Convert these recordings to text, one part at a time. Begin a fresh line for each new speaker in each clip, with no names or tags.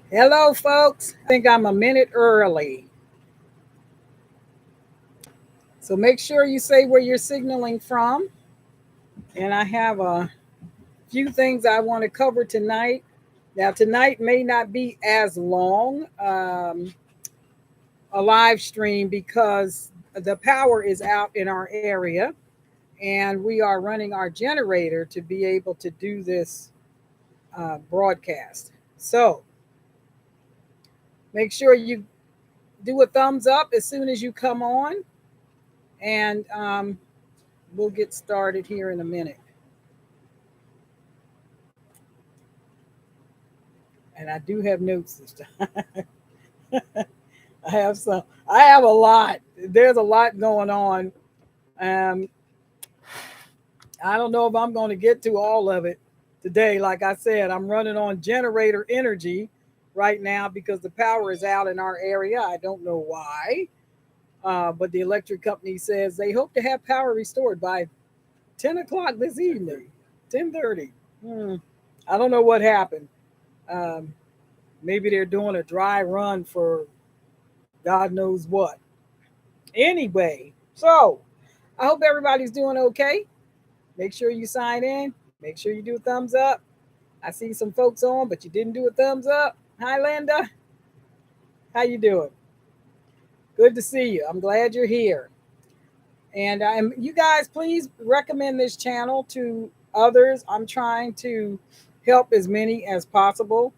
Hello, folks. I think I'm a minute early. So make sure you say where you're signaling from. And I have a few things I want to cover tonight. Now, tonight may not be as long a live stream because the power is out in our area and we are running our generator to be able to do this broadcast. So make sure you do a thumbs up as soon as you come on, and we'll get started here in a minute. And I do have notes this time. I have some. I have a lot. There's a lot going on. Um, I don't know if I'm going to get to all of it today. Like I said, I'm running on generator energy right now because the power is out in our area. I don't know why, but the electric company says they hope to have power restored by 10 o'clock this evening, 10:30. I don't know what happened. Um, Maybe they're doing a dry run for God knows what. Anyway, so I hope everybody's doing okay. Make sure you sign in. Make sure you do a thumbs up. I see some folks on, but you didn't do a thumbs up. Hi, Linda. How you doing? Good to see you. I'm glad you're here. And you guys, please recommend this channel to others. I'm trying to help as many as possible.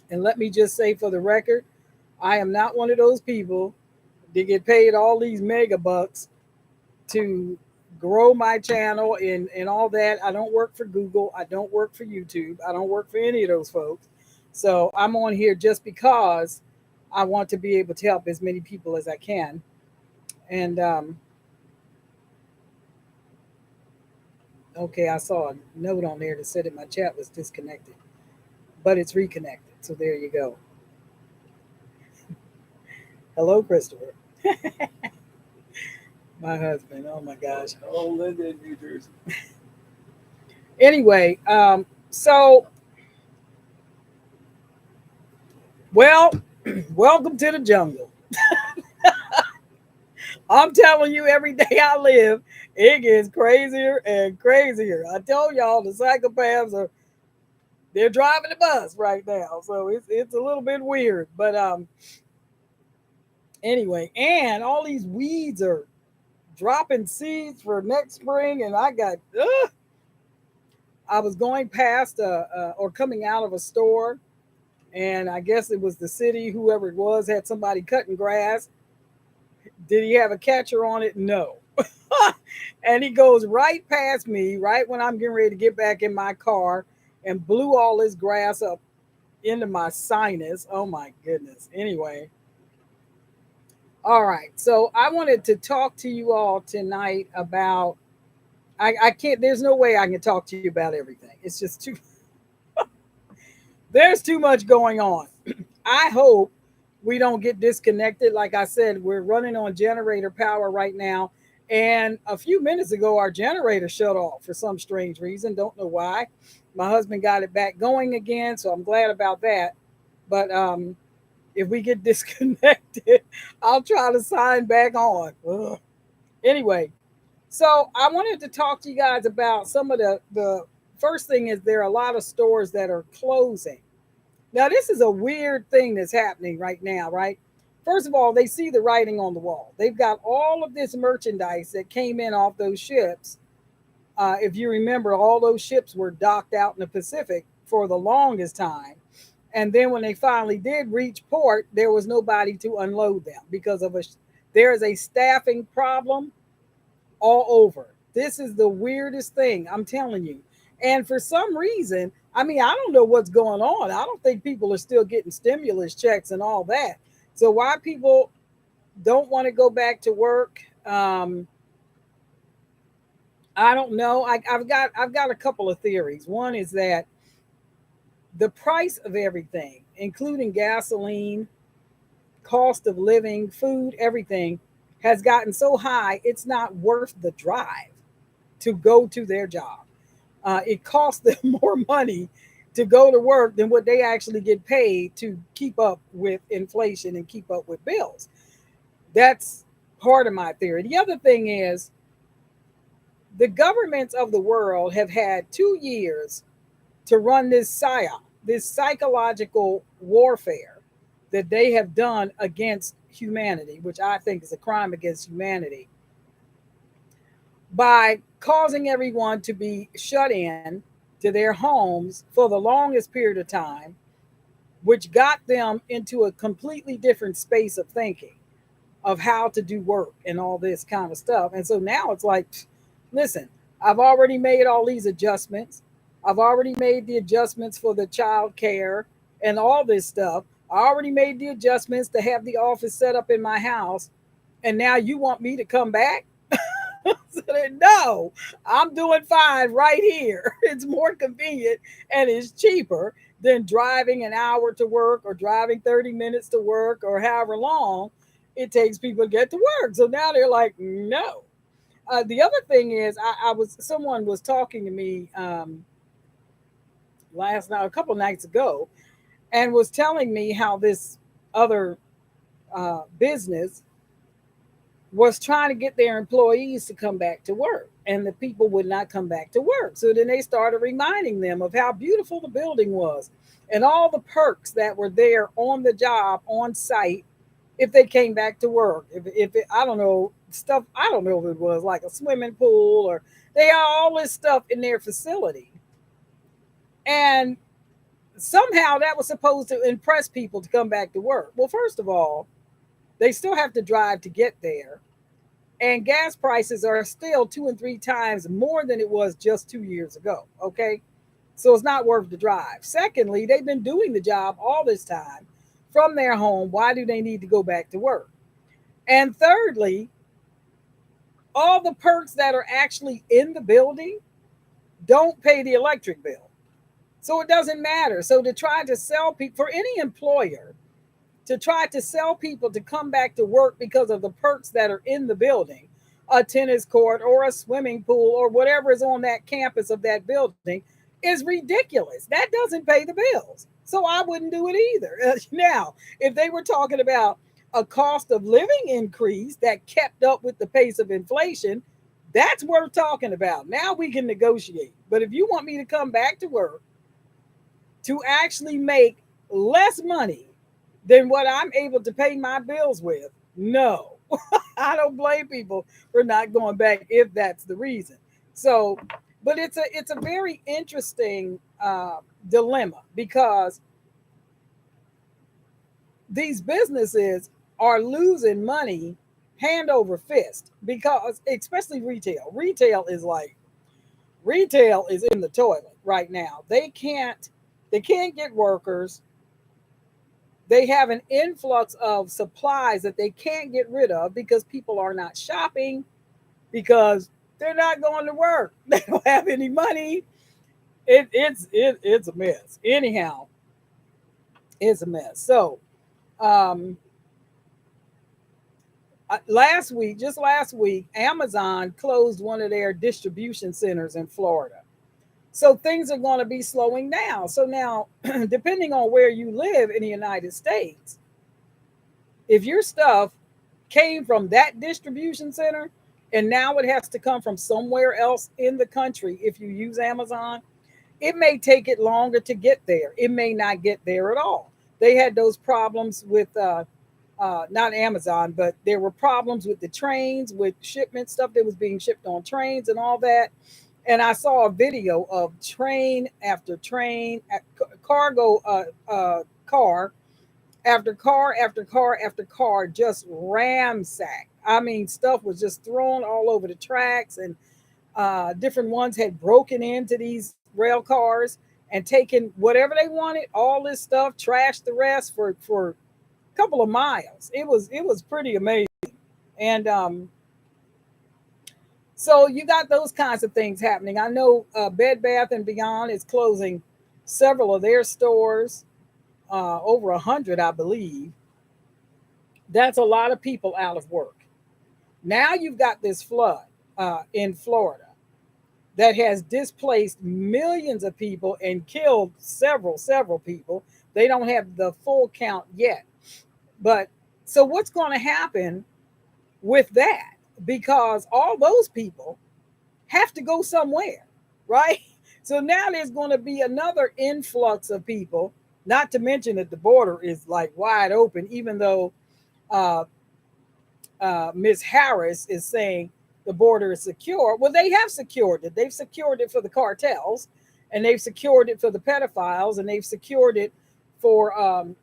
And let me just say for the record, I am not one of those people that get paid all these mega bucks to grow my channel and all that. I don't work for Google. I don't work for YouTube. I don't work for any of those folks. So I'm on here just because I want to be able to help as many people as I can. And okay, I saw a note on there that said that my chat was disconnected, but it's reconnected. So there you go. Hello, Christopher. My husband. Oh my gosh.
Oh, Linda in New Jersey.
Anyway, so well, welcome to the jungle. I'm telling you, every day I live, it gets crazier and crazier. I told y'all the psychopaths are they're driving the bus right now, so it's a little bit weird. But anyway, and all these weeds are dropping seeds for next spring, and I was going past or coming out of a store, and I guess it was the city, whoever it was, had somebody cutting grass. Did he have a catcher on it? No. And he goes right past me, right when I'm getting ready to get back in my car, and blew all this grass up into my sinus. Oh my goodness. Anyway, all right. So I wanted to talk to you all tonight about. I can't. There's no way I can talk to you about everything. It's just too. There's too much going on. I hope we don't get disconnected. Like I said, we're running on generator power right now. And a few minutes ago, our generator shut off for some strange reason. Don't know why. My husband got it back going again, so I'm glad about that. But if we get disconnected, I'll try to sign back on. Ugh. Anyway, so I wanted to talk to you guys about some of the first thing is there are a lot of stores that are closing. Now, this is a weird thing that's happening right now, right? First of all, they see the writing on the wall. They've got all of this merchandise that came in off those ships. If you remember, all those ships were docked out in the Pacific for the longest time. And then when they finally did reach port, there was nobody to unload them because there is a staffing problem all over. This is the weirdest thing, I'm telling you. And for some reason, I mean, I don't know what's going on. I don't think people are still getting stimulus checks and all that. So why people don't want to go back to work, I don't know. I've got a couple of theories. One is that the price of everything, including gasoline, cost of living, food, everything, has gotten so high it's not worth the drive to go to their job. It costs them more money to go to work than what they actually get paid to keep up with inflation and keep up with bills. That's part of my theory. The other thing is the governments of the world have had 2 years to run this psyop, this psychological warfare that they have done against humanity, which I think is a crime against humanity, by causing everyone to be shut in to their homes for the longest period of time, which got them into a completely different space of thinking of how to do work and all this kind of stuff. And so now it's like, listen, I've already made all these adjustments. I've already made the adjustments for the child care and all this stuff. I already made the adjustments to have the office set up in my house. And now you want me to come back? So no, I'm doing fine right here. It's more convenient and it's cheaper than driving an hour to work or driving 30 minutes to work or however long it takes people to get to work. So now they're like, no. The other thing is, I was someone was talking to me last night, a couple nights ago, and was telling me how this other business was trying to get their employees to come back to work, and the people would not come back to work. So then they started reminding them of how beautiful the building was and all the perks that were there on the job, on site, if they came back to work. If it, I don't know, stuff, I don't know if it was like a swimming pool or they had all this stuff in their facility. And somehow that was supposed to impress people to come back to work. Well, first of all, they still have to drive to get there. And gas prices are still 2 and 3 times more than it was just 2 years ago. Okay. So it's not worth the drive. Secondly, they've been doing the job all this time from their home. Why do they need to go back to work? And thirdly, all the perks that are actually in the building don't pay the electric bill. So it doesn't matter. So to try to sell people, for any employer to try to sell people to come back to work because of the perks that are in the building, a tennis court or a swimming pool or whatever is on that campus of that building, is ridiculous. That doesn't pay the bills. So I wouldn't do it either. Now, if they were talking about a cost of living increase that kept up with the pace of inflation, that's worth talking about. Now we can negotiate. But if you want me to come back to work to actually make less money than what I'm able to pay my bills with, no. I don't blame people for not going back if that's the reason. So, but it's a very interesting dilemma because these businesses are losing money hand over fist because especially retail is in the toilet right now. They can't get workers. They have an influx of supplies that they can't get rid of because people are not shopping because they're not going to work. They don't have any money. It's a mess. Anyhow, it's a mess. So um, just last week, Amazon closed one of their distribution centers in Florida. So things are going to be slowing down. So now, depending on where you live in the United States, if your stuff came from that distribution center and now it has to come from somewhere else in the country, if you use Amazon, it may take it longer to get there. It may not get there at all. They had those problems with not Amazon, but there were problems with the trains, with shipment stuff that was being shipped on trains and all that. And I saw a video of train after train, cargo car after car after car after car just ramsacked. I mean, stuff was just thrown all over the tracks, and different ones had broken into these rail cars and taken whatever they wanted, all this stuff, trashed the rest for a couple of miles. It was pretty amazing. And so you got those kinds of things happening. I know Bed Bath and Beyond is closing several of their stores, over 100, I believe. That's a lot of people out of work. Now you've got this flood in Florida that has displaced millions of people and killed several people. They don't have the full count yet. But so what's going to happen with that? Because all those people have to go somewhere, right? So now there's going to be another influx of people, not to mention that the border is like wide open, even though uh, Ms. Harris is saying the border is secure. Well, they have secured it. They've secured it for the cartels, and they've secured it for the pedophiles, and they've secured it for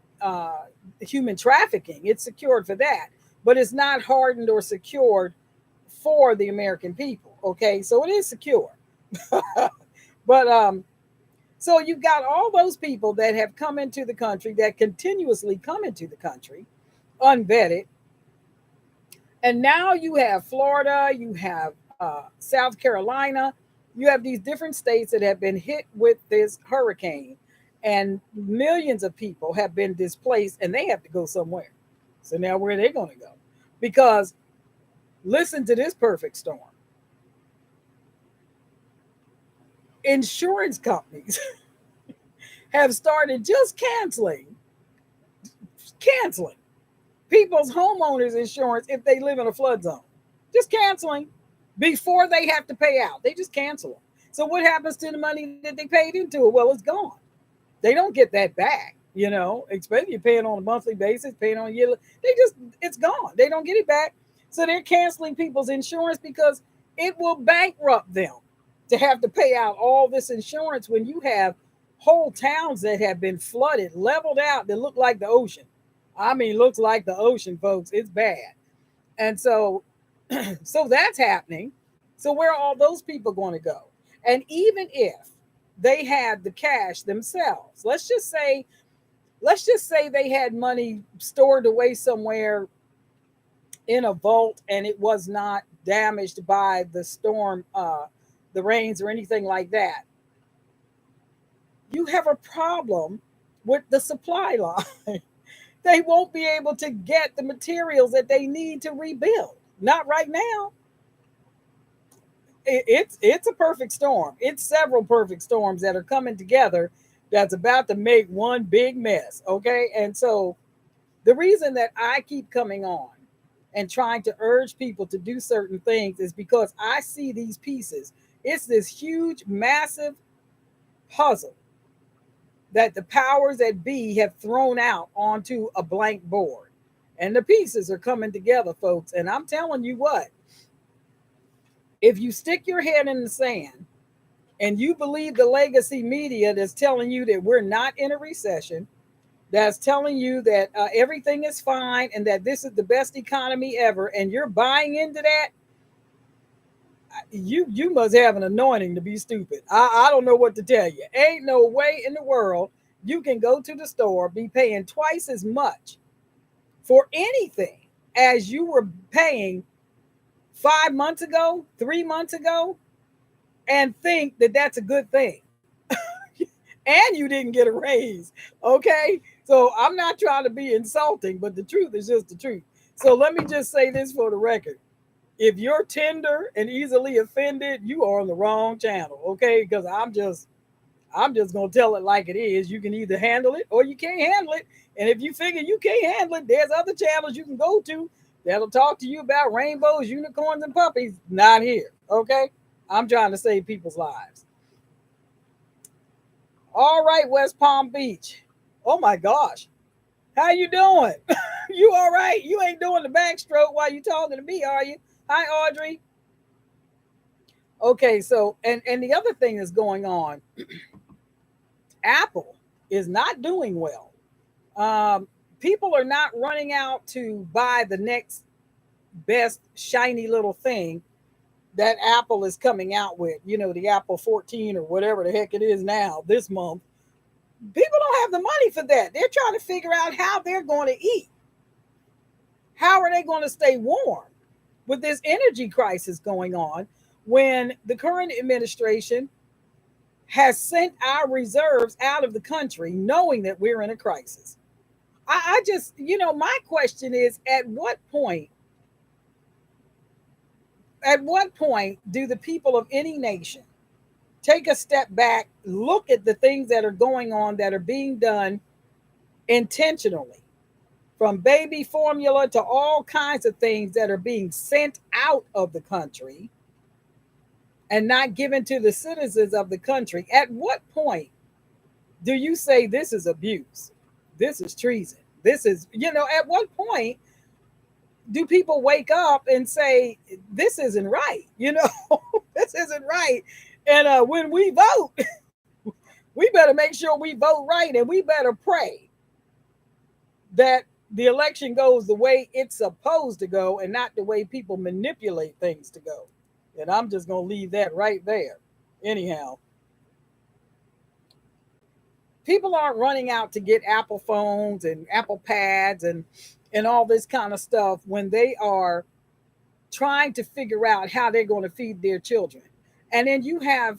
human trafficking. It's secured for that, but it's not hardened or secured for the American people. Okay, so it is secure. But so you've got all those people that have come into the country, that continuously come into the country unvetted. And now you have Florida, you have South Carolina, you have these different states that have been hit with this hurricane, and millions of people have been displaced, and they have to go somewhere. So now where are they going to go? Because listen to this perfect storm. Insurance companies have started just canceling people's homeowners insurance if they live in a flood zone. Just canceling before they have to pay out. They just cancel them. So what happens to the money that they paid into it? Well, it's gone. They don't get that back, especially if you're paying on a monthly basis, paying on a yearly. It's gone. They don't get it back. So they're canceling people's insurance because it will bankrupt them to have to pay out all this insurance when you have whole towns that have been flooded, leveled out, that look like the ocean. I mean, looks like the ocean, folks. It's bad. And so, so that's happening. So where are all those people going to go? And even if they had the cash themselves, let's just say they had money stored away somewhere in a vault and it was not damaged by the storm, the rains or anything like that. You have a problem with the supply line. They won't be able to get the materials that they need to rebuild. Not right now. It's a perfect storm. It's several perfect storms that are coming together that's about to make one big mess. Okay. And so the reason that I keep coming on and trying to urge people to do certain things is because I see these pieces. It's this huge, massive puzzle that the powers that be have thrown out onto a blank board. And the pieces are coming together, folks. And I'm telling you what, if you stick your head in the sand and you believe the legacy media that's telling you that we're not in a recession, that's telling you that everything is fine and that this is the best economy ever, and you're buying into that, you must have an anointing to be stupid. I don't know what to tell you. Ain't no way in the world you can go to the store, be paying twice as much for anything as you were paying 5 months ago, 3 months ago, and think that that's a good thing. And you didn't get a raise. Okay. So I'm not trying to be insulting, but the truth is just the truth. So let me just say this for the record. If you're tender and easily offended, you are on the wrong channel. Okay. Because I'm just gonna tell it like it is. You can either handle it or you can't handle it. And if you figure you can't handle it, there's other channels you can go to that'll talk to you about rainbows, unicorns, and puppies. Not here. Okay. I'm trying to save people's lives. All right, West Palm Beach. Oh my gosh. How you doing? You all right? You ain't doing the backstroke while you talking to me, are you? Hi, Audrey. Okay, so and the other thing that's going on, Apple is not doing well. People are not running out to buy the next best shiny little thing that Apple is coming out with. The Apple 14 or whatever the heck it is now this month. People don't have the money for that. They're trying to figure out how they're going to eat. How are they going to stay warm with this energy crisis going on when the current administration has sent our reserves out of the country knowing that we're in a crisis? I just, my question is at what point do the people of any nation take a step back, look at the things that are going on that are being done intentionally, from baby formula to all kinds of things that are being sent out of the country and not given to the citizens of the country. At what point do you say this is abuse? This is treason. This is, at what point do people wake up and say, this isn't right? This isn't right. And when we vote, we better make sure we vote right, and we better pray that the election goes the way it's supposed to go and not the way people manipulate things to go. And I'm just going to leave that right there. Anyhow, people aren't running out to get Apple phones and Apple pads and all this kind of stuff when they are trying to figure out how they're going to feed their children. And then you have,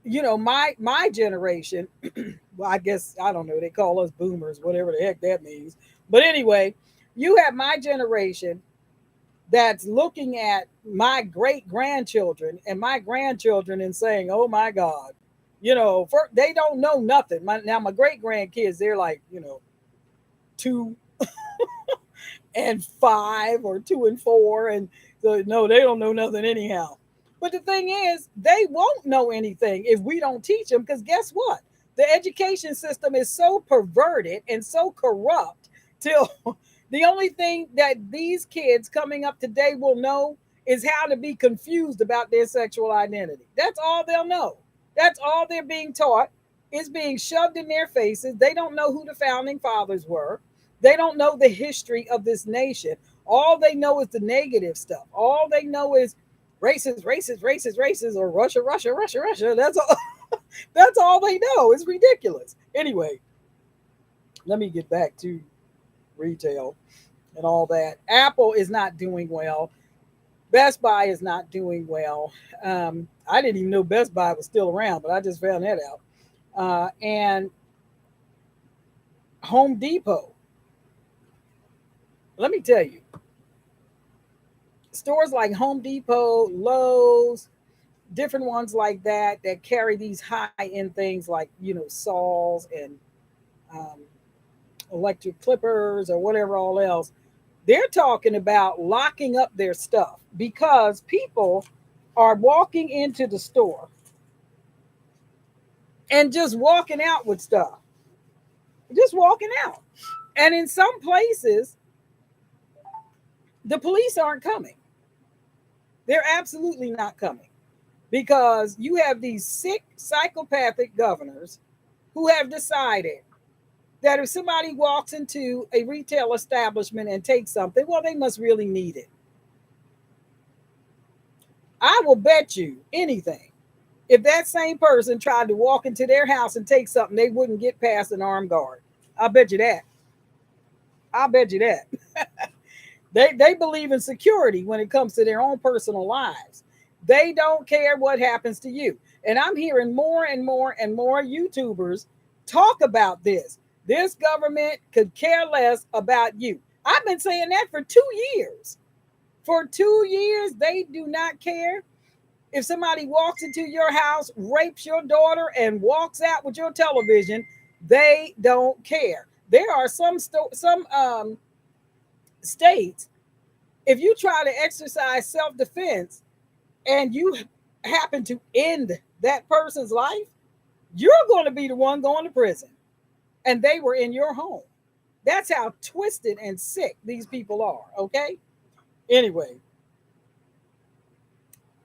my generation. Well, I guess, I don't know, they call us boomers, whatever the heck that means. But anyway, you have my generation that's looking at my great grandchildren and my grandchildren and saying, oh my God, they don't know nothing. My great grandkids, they're like, 2 and 5 or 2 and 4. And so, no, they don't know nothing anyhow. But the thing is, they won't know anything if we don't teach them, because guess what? The education system is so perverted and so corrupt till the only thing that these kids coming up today will know is how to be confused about their sexual identity. That's all they'll know. That's all they're being taught. It's being shoved in their faces. They don't know who the founding fathers were. They don't know the history of this nation. All they know is the negative stuff. All they know is racist, racist, racist, racist, or Russia, Russia, Russia, Russia. That's all. That's all they know. It's ridiculous. Anyway, let me get back to retail and all that. Apple is not doing well. Best Buy is not doing well. I didn't even know Best Buy was still around, but I just found that out. And Home Depot. Let me tell you, stores like Home Depot, Lowe's, different ones like that carry these high-end things like, saws and electric clippers or whatever all else. They're talking about locking up their stuff because people are walking into the store and just walking out with stuff. Just walking out. And in some places, the police aren't coming. They're absolutely not coming, because you have these sick, psychopathic governors who have decided that if somebody walks into a retail establishment and takes something, well, they must really need it. I will bet you anything, if that same person tried to walk into their house and take something, they wouldn't get past an armed guard. I'll bet you that. I'll bet you that. They believe in security when it comes to their own personal lives. They don't care what happens to you. And I'm hearing more and more and more YouTubers talk about this. This government could care less about you. I've been saying that for 2 years. For 2 years, they do not care. If somebody walks into your house, rapes your daughter, and walks out with your television, they don't care. There are some states, if you try to exercise self-defense and you happen to end that person's life, you're going to be the one going to prison. And they were in your home. That's how twisted and sick these people are, okay? Anyway,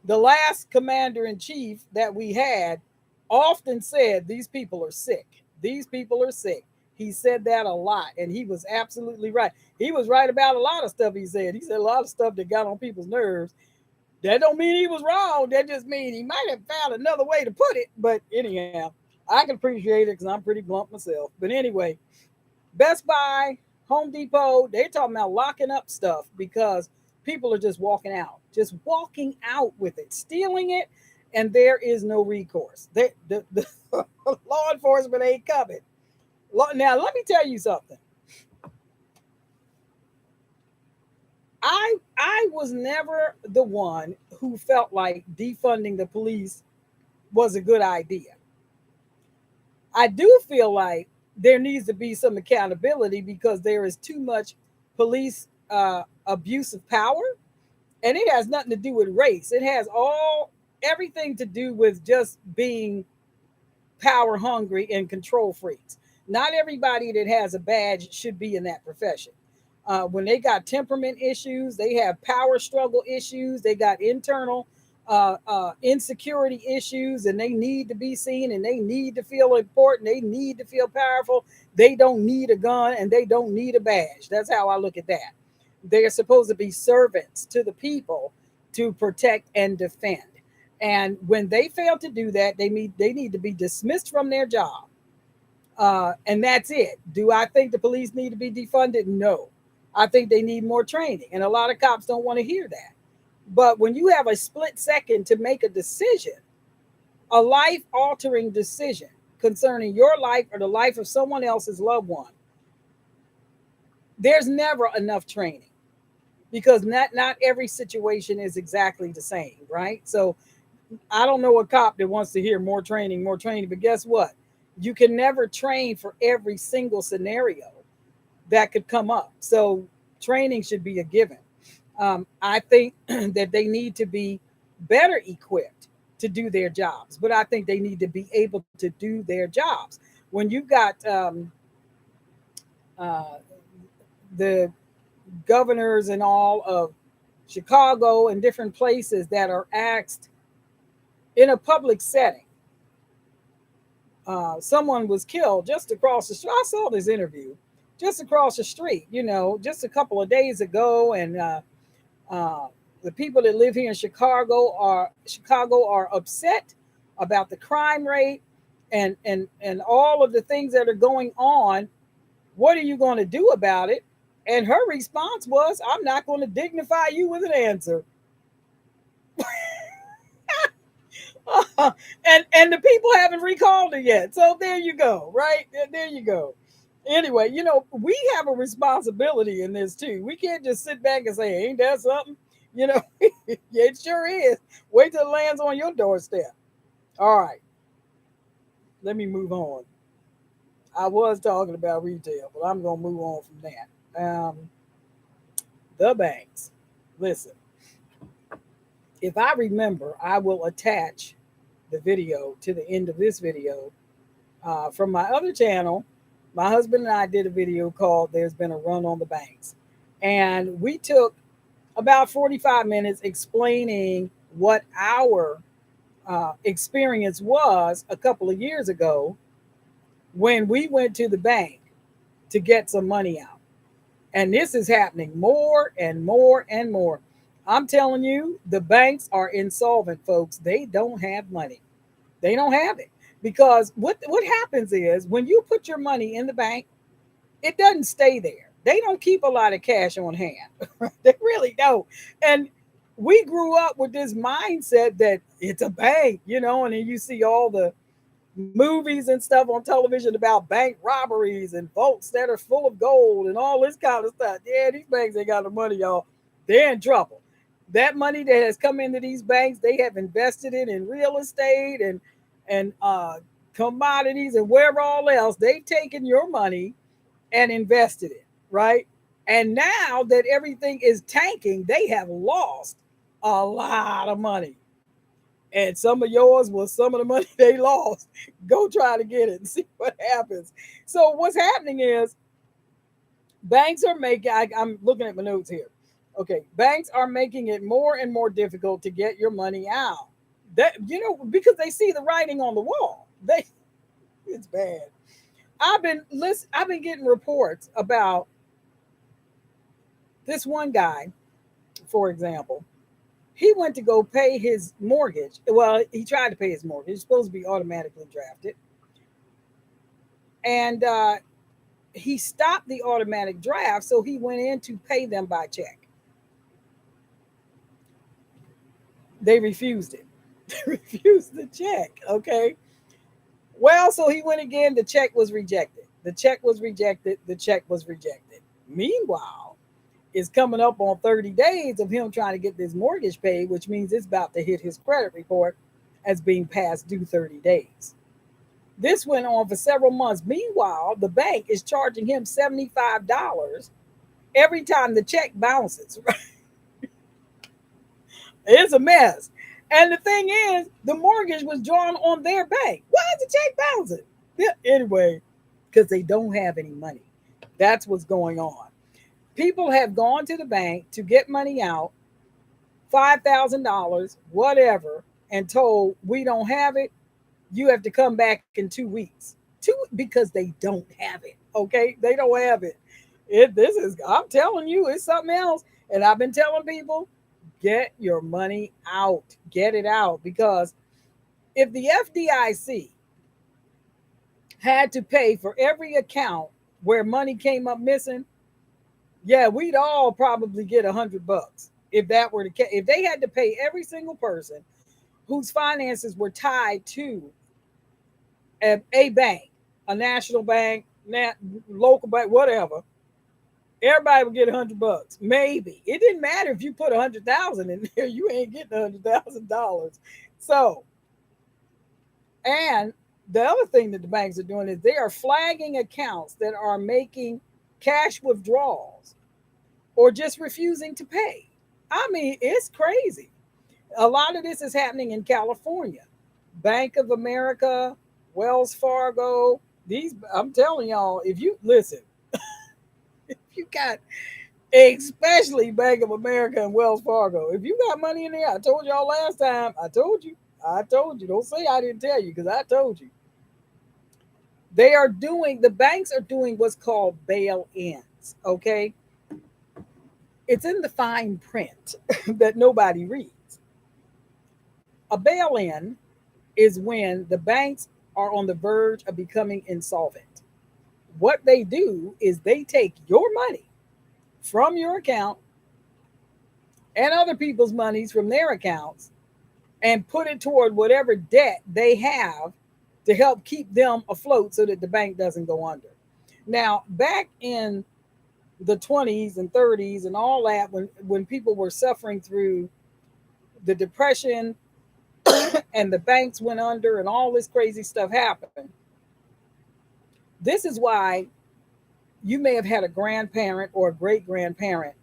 the last commander-in-chief that we had often said, these people are sick. These people are sick. He said that a lot, and he was absolutely right. He was right about a lot of stuff he said. He said a lot of stuff that got on people's nerves. That don't mean he was wrong. That just means he might have found another way to put it. But anyhow, I can appreciate it because I'm pretty blunt myself. But anyway, Best Buy, Home Depot, they're talking about locking up stuff because people are just walking walking out with it, stealing it, and there is no recourse. The law enforcement ain't coming. Now, let me tell you something. I was never the one who felt like defunding the police was a good idea. I do feel like there needs to be some accountability because there is too much police abuse of power, and it has nothing to do with race. It has all everything to do with just being power hungry and control freaks. Not everybody that has a badge should be in that profession. When they got temperament issues, they have power struggle issues, they got internal insecurity issues, and they need to be seen and they need to feel important. They need to feel powerful. They don't need a gun and they don't need a badge. That's how I look at that. They're supposed to be servants to the people to protect and defend. And when they fail to do that, they need to be dismissed from their job. And that's it. Do I think the police need to be defunded? No. I think they need more training. And a lot of cops don't want to hear that. But when you have a split second to make a decision, a life altering decision concerning your life or the life of someone else's loved one, there's never enough training because not every situation is exactly the same, right? So I don't know a cop that wants to hear more training, but guess what? You can never train for every single scenario that could come up. So training should be a given. I think that they need to be better equipped to do their jobs, but I think they need to be able to do their jobs. When you've got uh, the governors and all of Chicago and different places that are asked in a public setting, someone was killed just across the street. I saw this interview just across the street, just a couple of days ago, and uh, the people that live here in Chicago are upset about the crime rate and all of the things that are going on. What are you going to do about it? And her response was, "I'm not going to dignify you with an answer." And the people haven't recalled it yet. So there you go, right? There you go. Anyway, we have a responsibility in this too. We can't just sit back and say, "Ain't that something?" It sure is. Wait till it lands on your doorstep. All right, let me move on. I was talking about retail, but I'm gonna move on from that. The banks. Listen, if I remember, I will attach the video to the end of this video from my other channel. My husband and I did a video called "There's Been a Run on the Banks," and we took about 45 minutes explaining what our experience was a couple of years ago when we went to the bank to get some money out. And this is happening more and more and more. I'm telling you, the banks are insolvent, folks. They don't have money. They don't have it. Because what happens is when you put your money in the bank, it doesn't stay there. They don't keep a lot of cash on hand. They really don't. And we grew up with this mindset that it's a bank, and then you see all the movies and stuff on television about bank robberies and vaults that are full of gold and all this kind of stuff. Yeah, these banks ain't got the money, y'all. They're in trouble. That money that has come into these banks, they have invested it in real estate and commodities and wherever all else. They've taken your money and invested it, right? And now that everything is tanking, they have lost a lot of money. And some of yours was some of the money they lost. Go try to get it and see what happens. So what's happening is banks are making, I'm looking at my notes here. Okay, banks are making it more and more difficult to get your money out. Because they see the writing on the wall. It's bad. I've been getting reports about this one guy, for example. He went to go pay his mortgage. Well, he tried to pay his mortgage. It's supposed to be automatically drafted. And he stopped the automatic draft, so he went in to pay them by check. They refused it. They refused the check. Okay. Well, so he went again. The check was rejected. The check was rejected. The check was rejected. Meanwhile, it's coming up on 30 days of him trying to get this mortgage paid, which means it's about to hit his credit report. as being past due 30 days. This went on for several months. Meanwhile, the bank is charging him $75 every time the check bounces. It's a mess. And the thing is, the mortgage was drawn on their bank. Why is the check bouncing? Yeah, anyway, because they don't have any money. That's what's going on. People have gone to the bank to get money out, $5,000, whatever, and told we don't have it. You have to come back in 2 weeks. Because they don't have it. Okay, they don't have it. This is, I'm telling you, it's something else. And I've been telling people, get your money out, get it out, because if the FDIC had to pay for every account where money came up missing, yeah, we'd all probably get $100 if that were the case. If they had to pay every single person whose finances were tied to a bank, a national bank, local bank, whatever, everybody would get $100. Maybe it didn't matter if you put 100,000 in there, you ain't getting $100,000. So, and the other thing that the banks are doing is they are flagging accounts that are making cash withdrawals or just refusing to pay. I mean, it's crazy. A lot of this is happening in California. Bank of America, Wells Fargo, these, I'm telling y'all, if you listen, if you got, especially Bank of America and Wells Fargo, if you got money in there, I told y'all last time, I told you, don't say I didn't tell you, because I told you. The banks are doing what's called bail-ins, okay? It's in the fine print that nobody reads. A bail-in is when the banks are on the verge of becoming insolvent. What they do is they take your money from your account and other people's monies from their accounts and put it toward whatever debt they have to help keep them afloat so that the bank doesn't go under. Now, back in the 20s and 30s and all that, when people were suffering through the depression and the banks went under and all this crazy stuff happened, this is why you may have had a grandparent or a great grandparent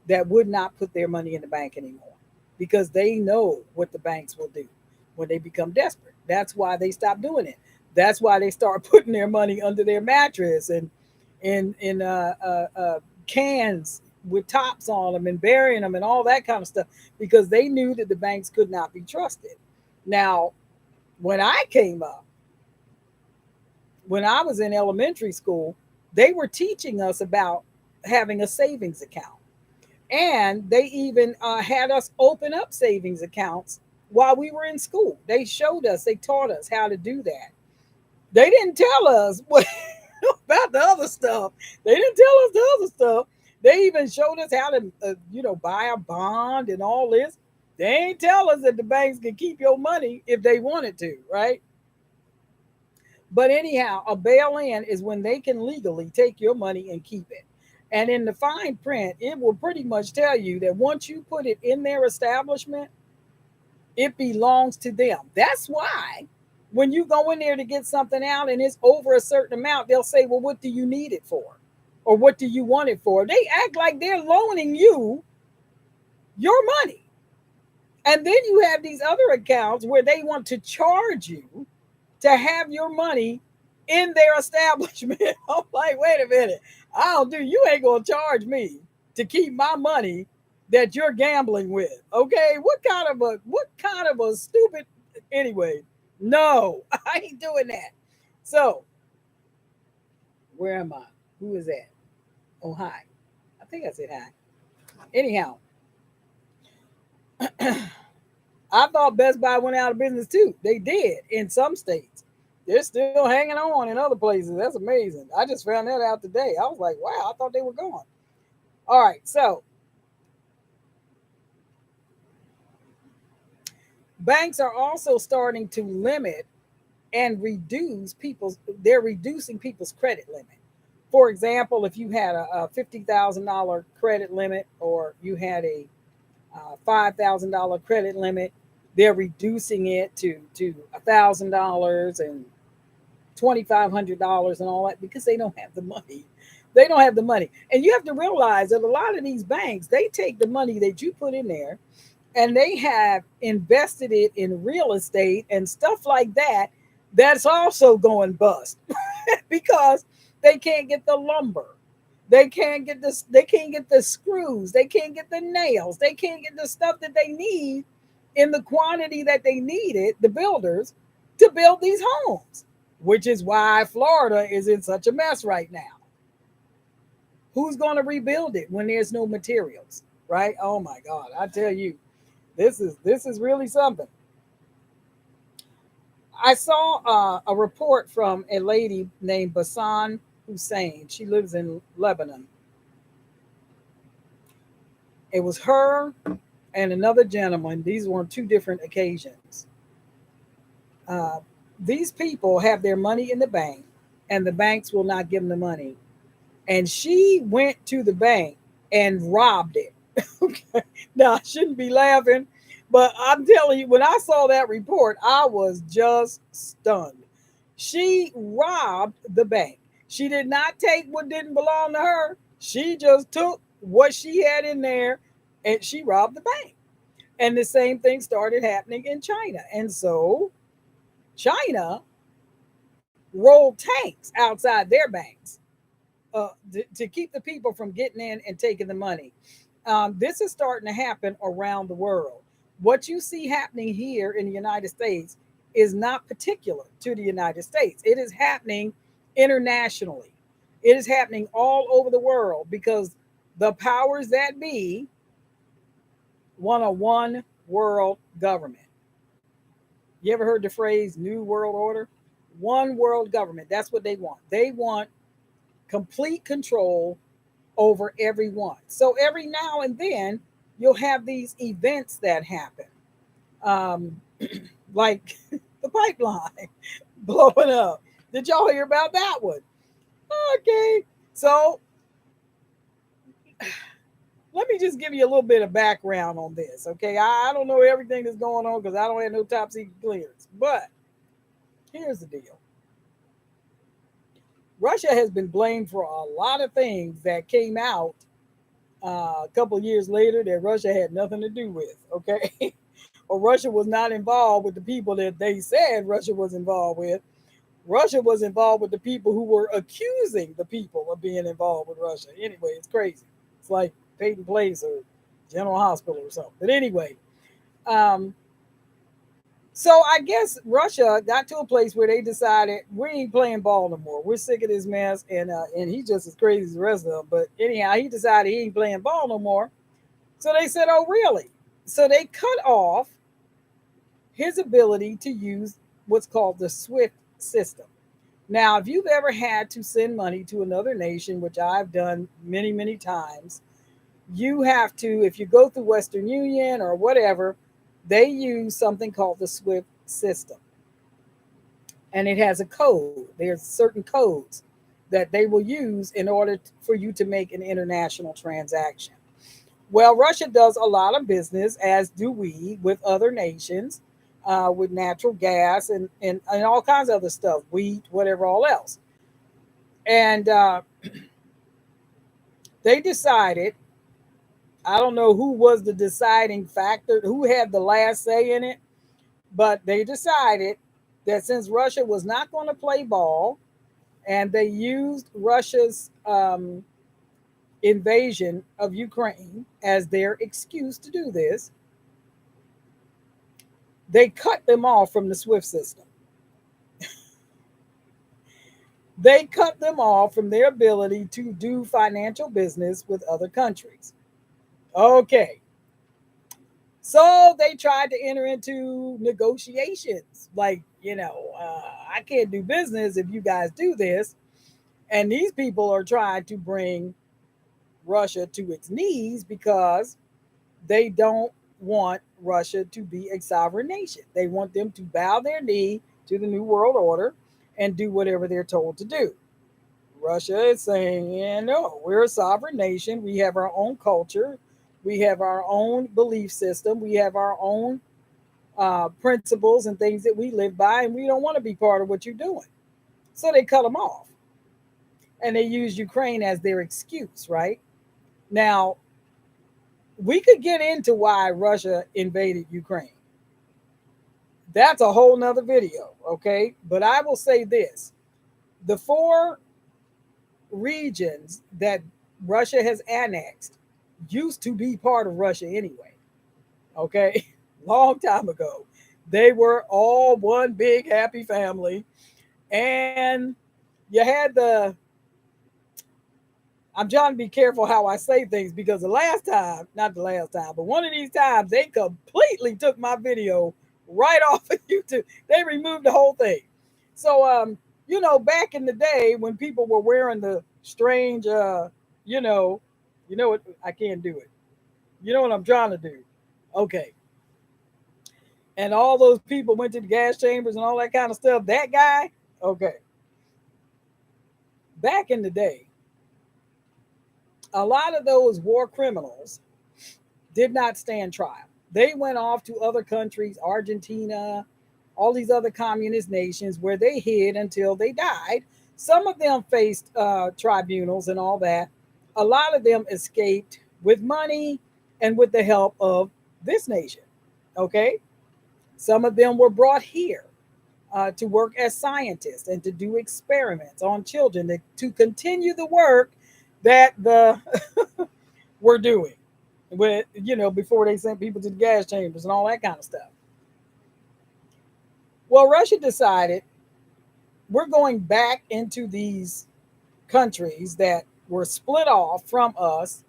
that would not put their money in the bank anymore because they know what the banks will do when they become desperate. That's why they stop doing it. That's why they start putting their money under their mattress and in cans with tops on them and burying them and all that kind of stuff because they knew that the banks could not be trusted. Now, when I came up, when I was in elementary school, they were teaching us about having a savings account. And they even had us open up savings accounts while we were in school. They showed us, they taught us how to do that. They didn't tell us what about the other stuff. They didn't tell us the other stuff. They even showed us how to, buy a bond and all this. They ain't tell us that the banks can keep your money if they wanted to, right? But anyhow, a bail-in is when they can legally take your money and keep it. And in the fine print, it will pretty much tell you that once you put it in their establishment, it belongs to them. That's why when you go in there to get something out and it's over a certain amount, they'll say, well, what do you need it for? Or what do you want it for? They act like they're loaning you your money. And then you have these other accounts where they want to charge you to have your money in their establishment. I'm like, wait a minute. You ain't gonna charge me to keep my money that you're gambling with. Okay. What kind of a stupid anyway. No, I ain't doing that. So where am I? Who is that? Oh, hi. I think I said hi. Anyhow, I thought Best Buy went out of business too. They did in some states. They're still hanging on in other places. That's amazing. I just found that out today. I was like, wow, I thought they were gone. All right. So banks are also starting to limit and they're reducing people's credit limit. For example, if you had a $50,000 credit limit or you had a $5,000 credit limit, They're reducing it to $1,000 and $2,500 and all that because they don't have the money. They don't have the money. And you have to realize that a lot of these banks, they take the money that you put in there and they have invested it in real estate and stuff like that. That's also going bust because they can't get the lumber. They can't get this, they can't get the screws, they can't get the nails, they can't get the stuff that they need in the quantity that they needed, the builders, to build these homes, which is why Florida is in such a mess right now. Who's going to rebuild it when there's no materials, right? Oh my God, I tell you, this is really something. I saw a report from a lady named Basan Hussein. She lives in Lebanon. It was her and another gentleman. These were on two different occasions. Uh, these people have their money in the bank, and the banks will not give them the money. And she went to the bank and robbed it. Okay. Now, I shouldn't be laughing, but I'm telling you, when I saw that report, I was just stunned. She robbed the bank. She did not take what didn't belong to her. She just took what she had in there and she robbed the bank. And the same thing started happening in China. And so China rolled tanks outside their banks to keep the people from getting in and taking the money. This is starting to happen around the world. What you see happening here in the United States is not particular to the United States. It is happening internationally. It is happening all over the world because the powers that be want a one world government. You ever heard the phrase New World Order? One world government. That's what they want. They want complete control over everyone. So every now and then, you'll have these events that happen, um, like the pipeline blowing up. Did y'all hear about that one? Okay. So let me just give you a little bit of background on this. Okay. I don't know everything that's going on because I don't have no top secret clearance. But here's the deal. Russia has been blamed for a lot of things that came out a couple of years later that Russia had nothing to do with. Okay. Or Russia was not involved with the people that they said Russia was involved with. Russia was involved with the people who were accusing the people of being involved with Russia. Anyway, it's crazy. It's like Peyton Place or General Hospital or something. But anyway, um, so I guess Russia got to a place where they decided we ain't playing ball no more. We're sick of this mess, and he's just as crazy as the rest of them. But anyhow, he decided he ain't playing ball no more. So they said, "Oh, really?" So they cut off his ability to use what's called the SWIFT system. Now, if you've ever had to send money to another nation, which I've done many, many times, you have to, if you go through Western Union or whatever, they use something called the SWIFT system. And it has a code. There's certain codes that they will use in order for you to make an international transaction. Well, Russia does a lot of business, as do we, with other nations, with natural gas and all kinds of other stuff, wheat, whatever, all else. And they decided, I don't know who was the deciding factor, who had the last say in it, but they decided that since Russia was not going to play ball and they used Russia's invasion of Ukraine as their excuse to do this, they cut them off from the SWIFT system. They cut them off from their ability to do financial business with other countries. Okay. So they tried to enter into negotiations. Like, I can't do business if you guys do this. And these people are trying to bring Russia to its knees because they don't want Russia to be a sovereign nation. They want them to bow their knee to the New World Order and do whatever they're told to do. Russia is saying, yeah, no, we're a sovereign nation. We have our own culture. We have our own belief system. We have our own principles and things that we live by, and we don't want to be part of what you're doing. So they cut them off, and they use Ukraine as their excuse, right? Now, we could get into why Russia invaded Ukraine. That's a whole nother video, okay? But I will say this: the four regions that Russia has annexed used to be part of Russia anyway, okay? Long time ago. They were all one big happy family. And you had I'm trying to be careful how I say things because the last time, not the last time, but one of these times, they completely took my video right off of YouTube. They removed the whole thing. So, back in the day when people were wearing the strange, you know, you know what? I can't do it. You know what I'm trying to do? Okay. And all those people went to the gas chambers and all that kind of stuff. That guy, okay. Back in the day, a lot of those war criminals did not stand trial. They went off to other countries, Argentina, all these other communist nations, where they hid until they died. Some of them faced tribunals and all that. A lot of them escaped with money and with the help of this nation. Okay. Some of them were brought here to work as scientists and to do experiments on children to continue the work that the were doing with, before they sent people to the gas chambers and all that kind of stuff. Well, Russia decided we're going back into these countries that were split off from us,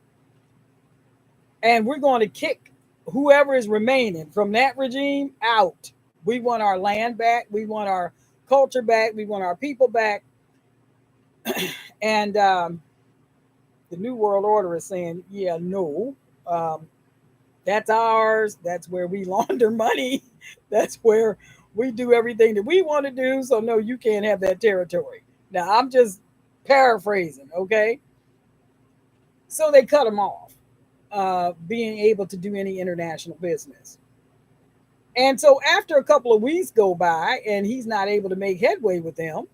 and we're going to kick whoever is remaining from that regime out. We want our land back. We want our culture back. We want our people back. And the New World Order is saying, yeah, no, um, that's ours. That's where we launder money. That's where we do everything that we want to do. So, no, you can't have that territory. Now, I'm just paraphrasing, okay? So they cut them off, being able to do any international business. And so after a couple of weeks go by and he's not able to make headway with them,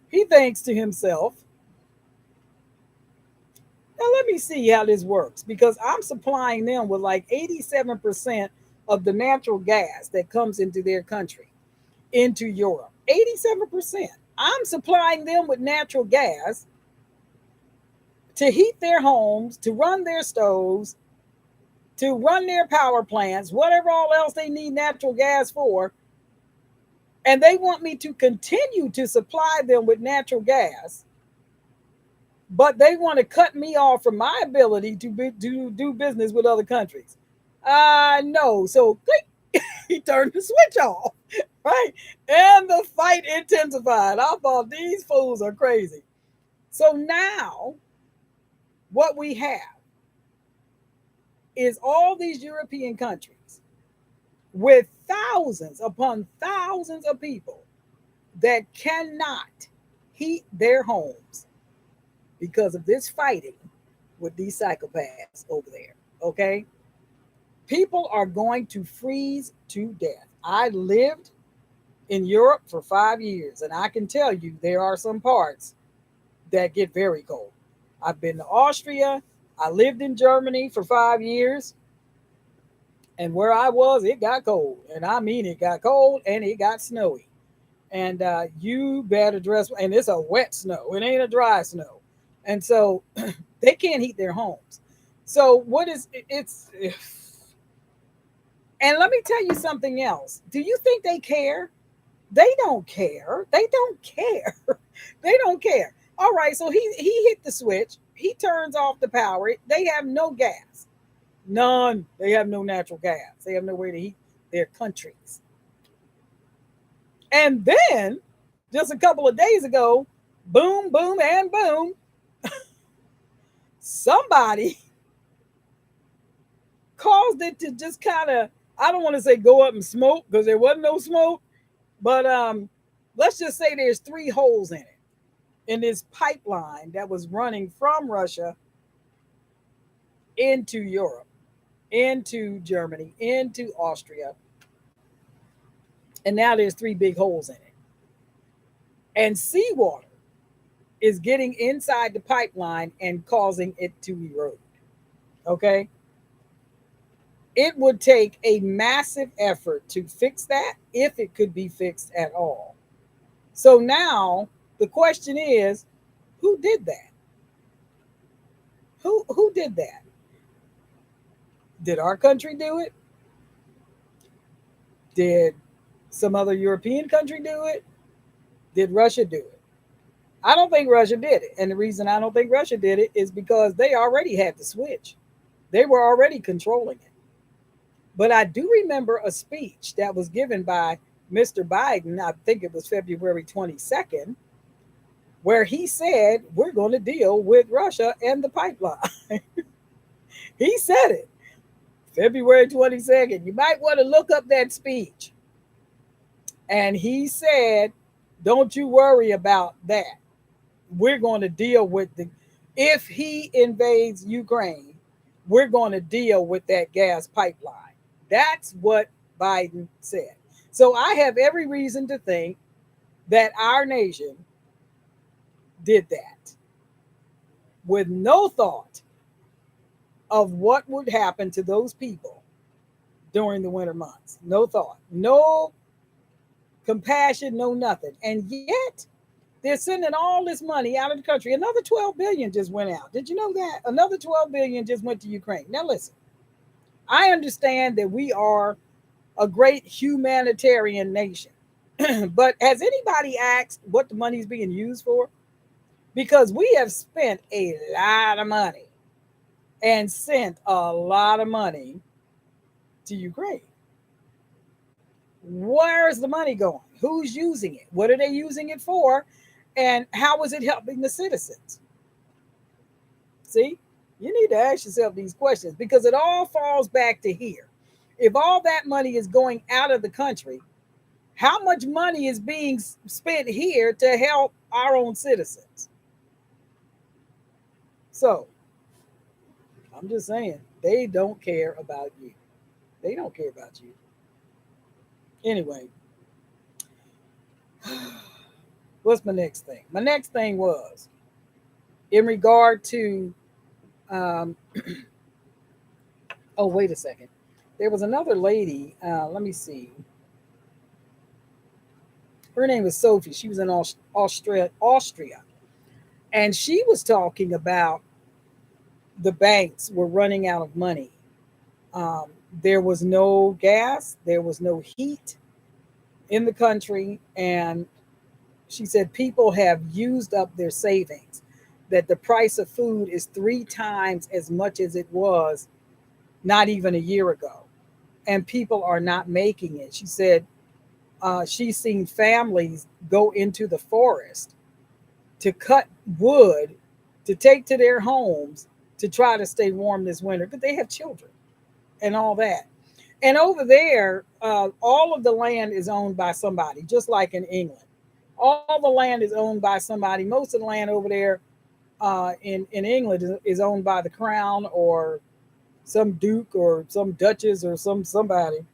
he thinks to himself, now let me see how this works because I'm supplying them with like 87% of the natural gas that comes into their country, into Europe. 87%. I'm supplying them with natural gas to heat their homes, to run their stoves, to run their power plants, whatever all else they need natural gas for. And they want me to continue to supply them with natural gas, but they want to cut me off from my ability to do business with other countries. No. So click, he turned the switch off, right? And the fight intensified. I thought these fools are crazy. So now what we have is all these European countries with thousands upon thousands of people that cannot heat their homes because of this fighting with these psychopaths over there. Okay? People are going to freeze to death. I lived in Europe for 5 years, and I can tell you there are some parts that get very cold. I've been to Austria. I lived in Germany for 5 years. And where I was, it got cold. And I mean, it got cold and it got snowy. And you better dress, and it's a wet snow. It ain't a dry snow. And so they can't heat their homes. So what is it's and let me tell you something else. Do you think they care? They don't care. They don't care. They don't care. All right, so he hit the switch. He turns off the power. They have no gas. None. They have no natural gas. They have no way to heat their countries. And then just a couple of days ago, boom, boom, and boom, somebody caused it to just kind of, I don't want to say go up and smoke because there wasn't no smoke, but let's just say there's 3 holes in this pipeline that was running from Russia into Europe, into Germany, into Austria, and now there's three big holes in it. And seawater is getting inside the pipeline and causing it to erode. Okay? It would take a massive effort to fix that if it could be fixed at all. So now the question is, who did that? Who did that? Did our country do it? Did some other European country do it? Did Russia do it? I don't think Russia did it. And the reason I don't think Russia did it is because they already had the switch. They were already controlling it. But I do remember a speech that was given by Mr. Biden, I think it was February 22nd, where he said, we're going to deal with Russia and the pipeline. He said it February 22nd. You might want to look up that speech. And he said, don't you worry about that. We're going to deal with if he invades Ukraine, we're going to deal with that gas pipeline. That's what Biden said. So I have every reason to think that our nation did that with no thought of what would happen to those people during the winter months. No thought, no compassion, no nothing. And yet they're sending all this money out of the country. Another 12 billion just went out. Did you know that? Another 12 billion just went to Ukraine. Now listen, I understand that we are a great humanitarian nation. But has anybody asked what the money is being used for? Because we have spent a lot of money and sent a lot of money to Ukraine. Where's the money going? Who's using it? What are they using it for? And how is it helping the citizens? See, you need to ask yourself these questions because it all falls back to here. If all that money is going out of the country, how much money is being spent here to help our own citizens? So I'm just saying, they don't care about you. They don't care about you. Anyway, what's my next thing? My next thing was in regard to, um, oh, wait a second. There was another lady, let me see. Her name was Sophie. She was in Austria. And she was talking about the banks were running out of money. Um, there was no gas, there was no heat in the country. And she said people have used up their savings, that the price of food is 3 times as much as it was not even a year ago. And people are not making it. She said she's seen families go into the forest to cut wood to take to their homes to try to stay warm this winter because they have children and all that. And over there, all of the land is owned by somebody, just like in England. All the land is owned by somebody. Most of the land over there in England is owned by the crown or some duke or some duchess or somebody.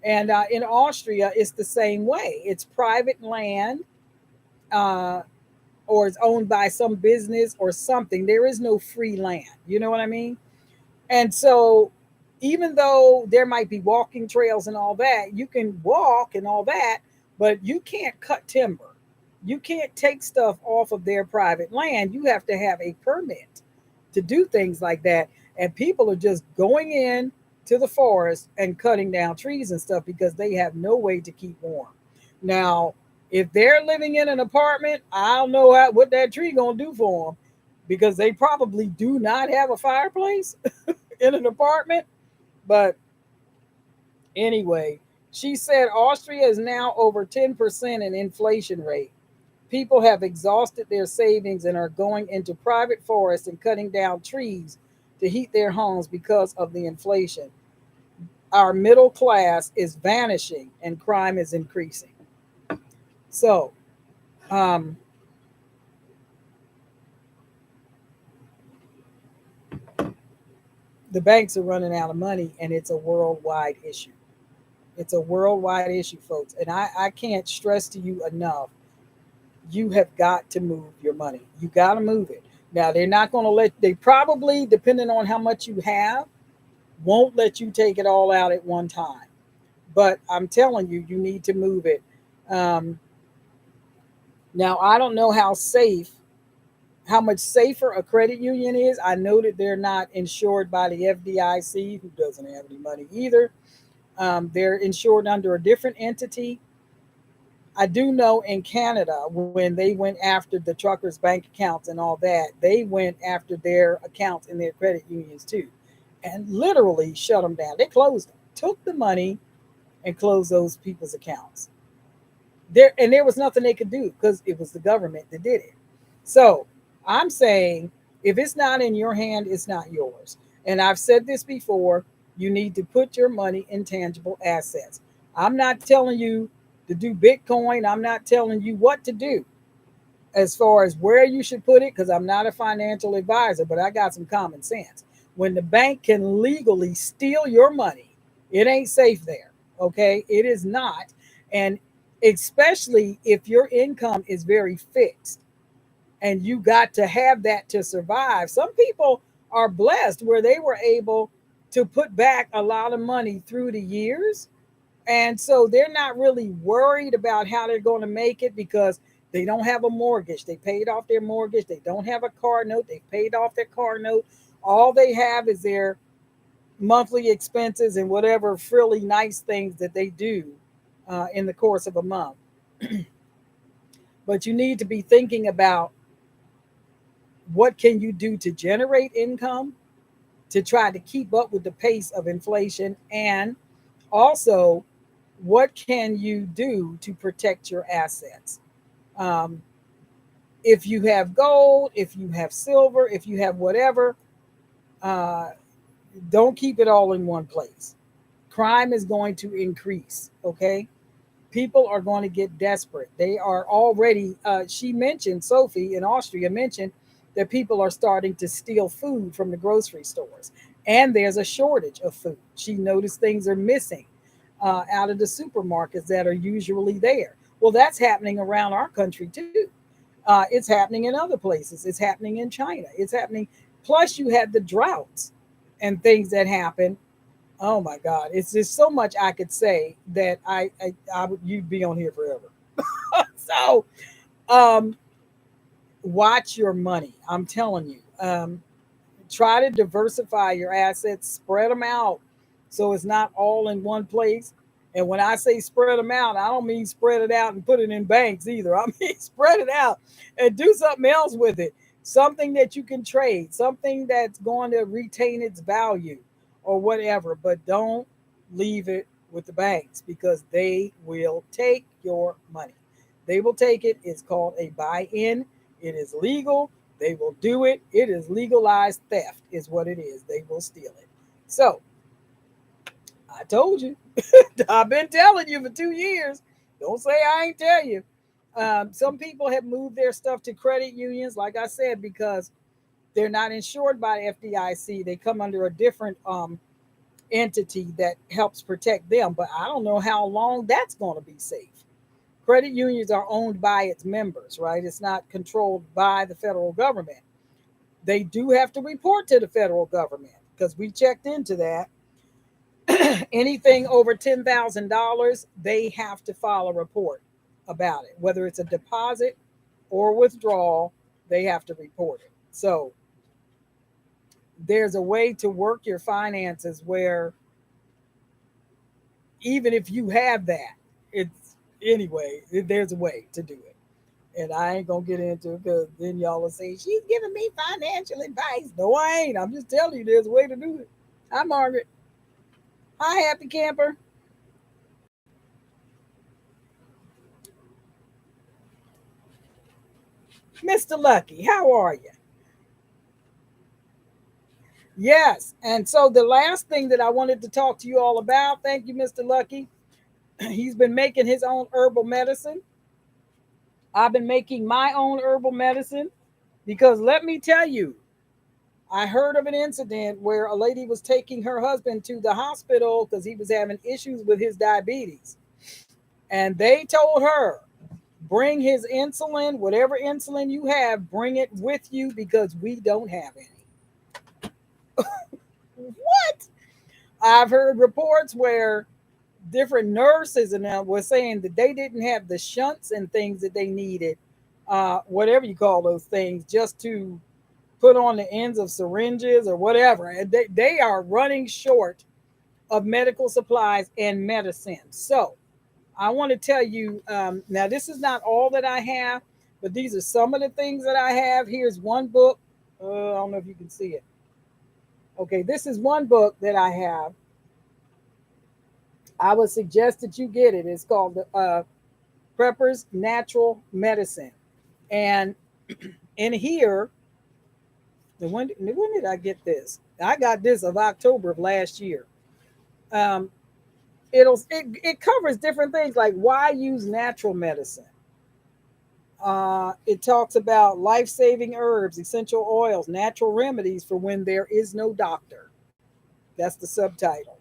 And in Austria, it's the same way. It's private land, uh, or it's owned by some business or something. There is no free land. You know what I mean? And so, even though there might be walking trails and all that, you can walk and all that, but you can't cut timber. You can't take stuff off of their private land. You have to have a permit to do things like that. And people are just going in to the forest and cutting down trees and stuff because they have no way to keep warm. Now, if they're living in an apartment, I don't know what that tree gonna do for them because they probably do not have a fireplace in an apartment. But anyway, she said Austria is now over 10% in inflation rate. People have exhausted their savings and are going into private forests and cutting down trees to heat their homes because of the inflation. Our middle class is vanishing and crime is increasing. So, um, The banks are running out of money, and it's a worldwide issue. It's a worldwide issue, folks. And I can't stress to you enough, you have got to move your money. You got to move it. Now, they're not going to they probably, depending on how much you have, won't let you take it all out at one time. But I'm telling you, you need to move it. Um, Now, I don't know how much safer a credit union is. I know that they're not insured by the FDIC, who doesn't have any money either. They're insured under a different entity. I do know in Canada, when they went after the truckers' bank accounts and all that, they went after their accounts in their credit unions too, and literally shut them down. They closed them, took the money, and closed those people's accounts. There was nothing they could do because it was the government that did it. So I'm saying, if it's not in your hand, it's not yours. And I've said this before, you need to put your money in tangible assets. I'm not telling you to do Bitcoin. I'm not telling you what to do as far as where you should put it, because I'm not a financial advisor, but I got some common sense. When the bank can legally steal your money, it ain't safe there. Okay, it is not. And especially if your income is very fixed and you got to have that to survive. Some people are blessed where they were able to put back a lot of money through the years, and so they're not really worried about how they're going to make it because they don't have a mortgage. They paid off their mortgage. They don't have a car note. They paid off their car note. All they have is their monthly expenses and whatever frilly nice things that they do in the course of a month. But you need to be thinking about what can you do to generate income to try to keep up with the pace of inflation, and also what can you do to protect your assets. um, if you have gold, if you have silver, if you have whatever, uh, don't keep it all in one place. Crime is going to increase. Okay, people are going to get desperate. They are already, she mentioned, Sophie in Austria mentioned that people are starting to steal food from the grocery stores. And there's a shortage of food. She noticed things are missing out of the supermarkets that are usually there. Well, that's happening around our country too. It's happening in other places. It's happening in China. It's happening. Plus, you had the droughts and things that happen. Oh my God, it's just so much I could say that I would, you'd be on here forever. So, um, watch your money. I'm telling you. Try to diversify your assets, spread them out so it's not all in one place. And when I say spread them out, I don't mean spread it out and put it in banks either. I mean spread it out and do something else with it. Something that you can trade, something that's going to retain its value or whatever. But don't leave it with the banks because they will take your money. They will take it. It's called a buy in, it is legal. They will do it. It is legalized theft, is what it is. They will steal it. So I told you. I've been telling you for 2 years. Don't say I ain't tell you. Some people have moved their stuff to credit unions, like I said, because they're not insured by the FDIC. They come under a different entity that helps protect them. But I don't know how long that's going to be safe. Credit unions are owned by its members, right? It's not controlled by the federal government. They do have to report to the federal government because we checked into that. Anything over $10,000, they have to file a report about it. Whether it's a deposit or withdrawal, they have to report it. So there's a way to work your finances where even if you have that, it's anyway, there's a way to do it. And I ain't gonna get into it because then y'all will say she's giving me financial advice. No, I ain't. I'm just telling you there's a way to do it. Hi, Margaret. Hi, Happy Camper. Mr. Lucky, how are you? Yes. And so the last thing that I wanted to talk to you all about, thank you, Mr. Lucky. He's been making his own herbal medicine. I've been making my own herbal medicine because let me tell you, I heard of an incident where a lady was taking her husband to the hospital because he was having issues with his diabetes. And they told her, bring his insulin, whatever insulin you have, bring it with you because we don't have any. What? I've heard reports where different nurses and them were saying that they didn't have the shunts and things that they needed, whatever you call those things, just to put on the ends of syringes or whatever. And they are running short of medical supplies and medicine. So I want to tell you now, this is not all that I have, but these are some of the things that I have. Here's one book. I don't know if you can see it. Okay, this is one book that I have. I would suggest that you get it. It's called Prepper's Natural Medicine. And in here, when did I get this? I got this of October of last year. Um, it covers different things like why use natural medicine. It talks about life-saving herbs, essential oils, natural remedies for when there is no doctor. That's the subtitle.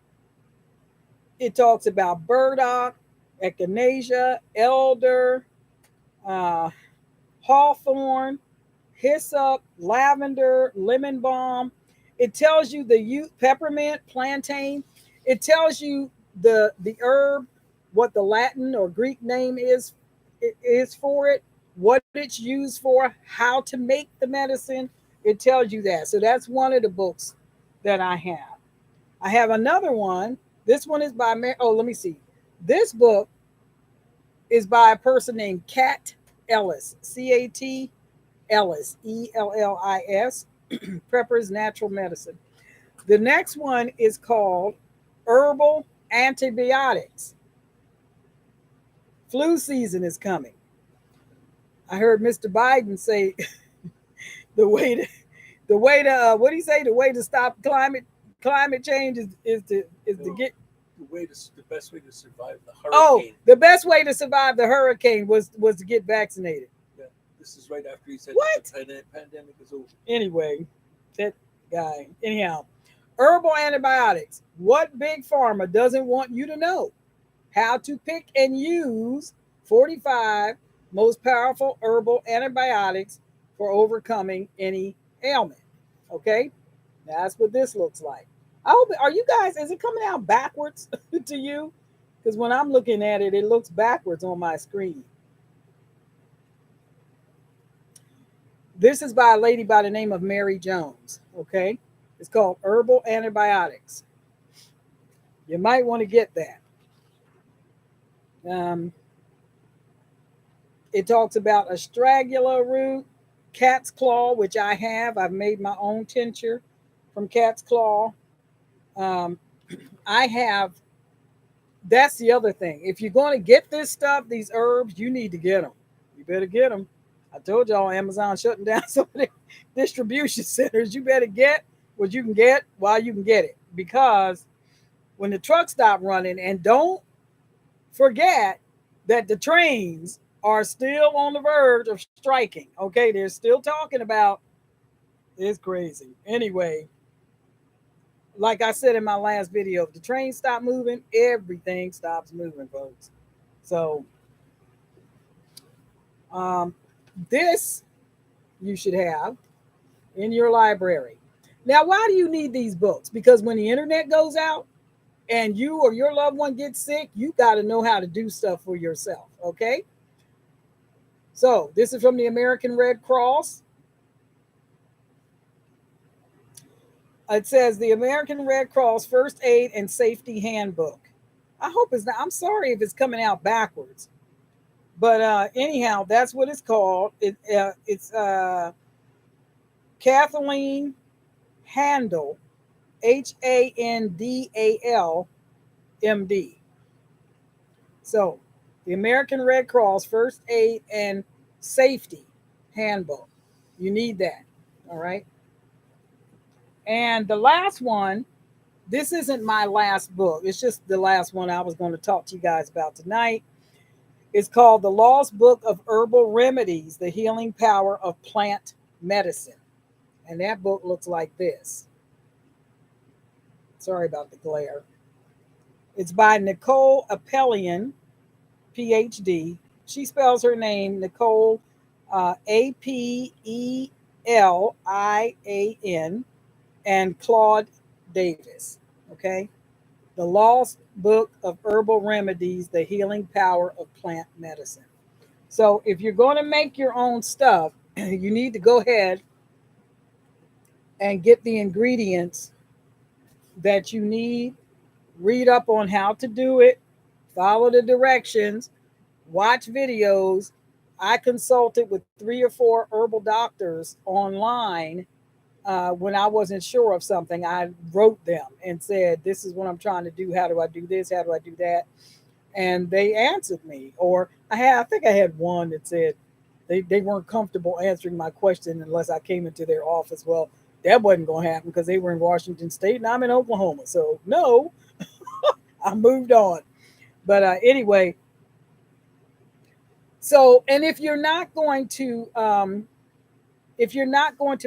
It talks about burdock, echinacea, elder, uh, hawthorn, hyssop, lavender, lemon balm. It tells you peppermint, plantain. It tells you the herb, what the Latin or Greek name is for it, what it's used for, how to make the medicine. It tells you that. So that's one of the books that I have. I have another one. This one is by let me see. This book is by a person named Cat Ellis, CAT Ellis, ELLIS, Prepper's Natural Medicine. The next one is called Herbal Antibiotics. Flu season is coming. I heard Mr. Biden say the way to what do you say? The way to stop climate change is to get
the best way to survive the
oh,
hurricane.
the best way to survive the hurricane was to get vaccinated.
Yeah, this is right after he said
What?
the pandemic is over.
Anyway, that guy. Anyhow, herbal antibiotics. What big pharma doesn't want you to know? How to pick and use 45 most powerful herbal antibiotics for overcoming any ailment. Okay, that's what this looks like. I hope. Are you guys? Is it coming out backwards to you? Because when I'm looking at it, it looks backwards on my screen. This is by a lady by the name of Mary Jones. Okay, it's called Herbal Antibiotics. You might want to get that. Um, it talks about astragula root, cat's claw, which I have. I've made my own tincture from cat's claw. Um, I have. That's the other thing. If you're going to get this stuff, these herbs, you need to get them. You better get them. I told y'all Amazon shutting down some of the distribution centers. You better get what you can get while you can get it. Because when the trucks stop running, and don't forget that the trains are still on the verge of striking. Okay, they're still talking about it's crazy. Anyway, like I said in my last video, if the trains stop moving, everything stops moving, folks. So um, this you should have in your library. Now, why do you need these books? Because when the internet goes out and you or your loved one gets sick, you got to know how to do stuff for yourself. Okay. So this is from the American Red Cross. It says the American Red Cross First Aid and Safety Handbook. I hope it's not. I'm sorry if it's coming out backwards. But anyhow, that's what it's called. It's Kathleen Handel, Handal, MD. So, the American Red Cross First Aid and Safety Handbook. You need that. All right. And the last one, this isn't my last book. It's just the last one I was going to talk to you guys about tonight. It's called The Lost Book of Herbal Remedies, The Healing Power of Plant Medicine. And that book looks like this. Sorry about the glare. It's by Nicole Appelian, PhD. She spells her name Nicole, Apelian, and Claude Davis. Okay. The Lost Book of Herbal Remedies, The Healing Power of Plant Medicine. So if you're going to make your own stuff, you need to go ahead and get the ingredients that you need, read up on how to do it, follow the directions, watch videos. I consulted with 3 or 4 herbal doctors online when I wasn't sure of something. I wrote them and said, "This is what I'm trying to do. How do I do this? How do I do that?" And they answered me. Or I think I had one that said they weren't comfortable answering my question unless I came into their office. Well, that wasn't going to happen because they were in Washington State and I'm in Oklahoma. So no, I moved on. But anyway, so and if you're not going to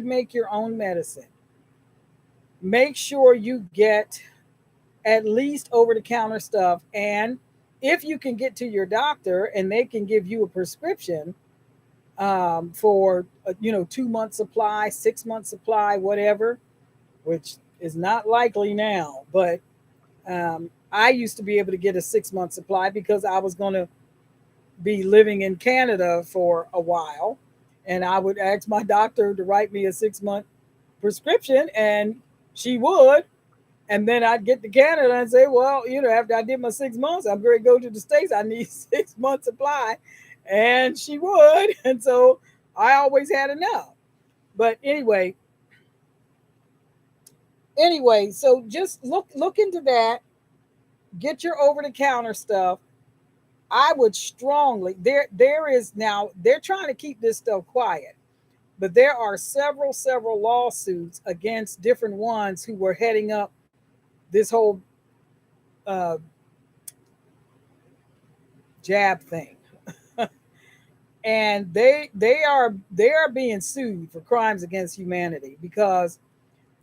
make your own medicine, make sure you get at least over the counter stuff. And if you can get to your doctor and they can give you a prescription for 2 months supply, 6 months supply, whatever, which is not likely now. But I used to be able to get a 6 month supply because I was going to be living in Canada for a while, and I would ask my doctor to write me a 6 month prescription, and she would. And then I'd get to Canada and say, well, after I did my 6 months, I'm going to go to the States. I need 6 months supply. And she would. And so I always had enough. But anyway, so just look into that. Get your over the counter stuff. I would strongly there is now they're trying to keep this stuff quiet, but there are several lawsuits against different ones who were heading up this whole uh, jab thing, and they are being sued for crimes against humanity because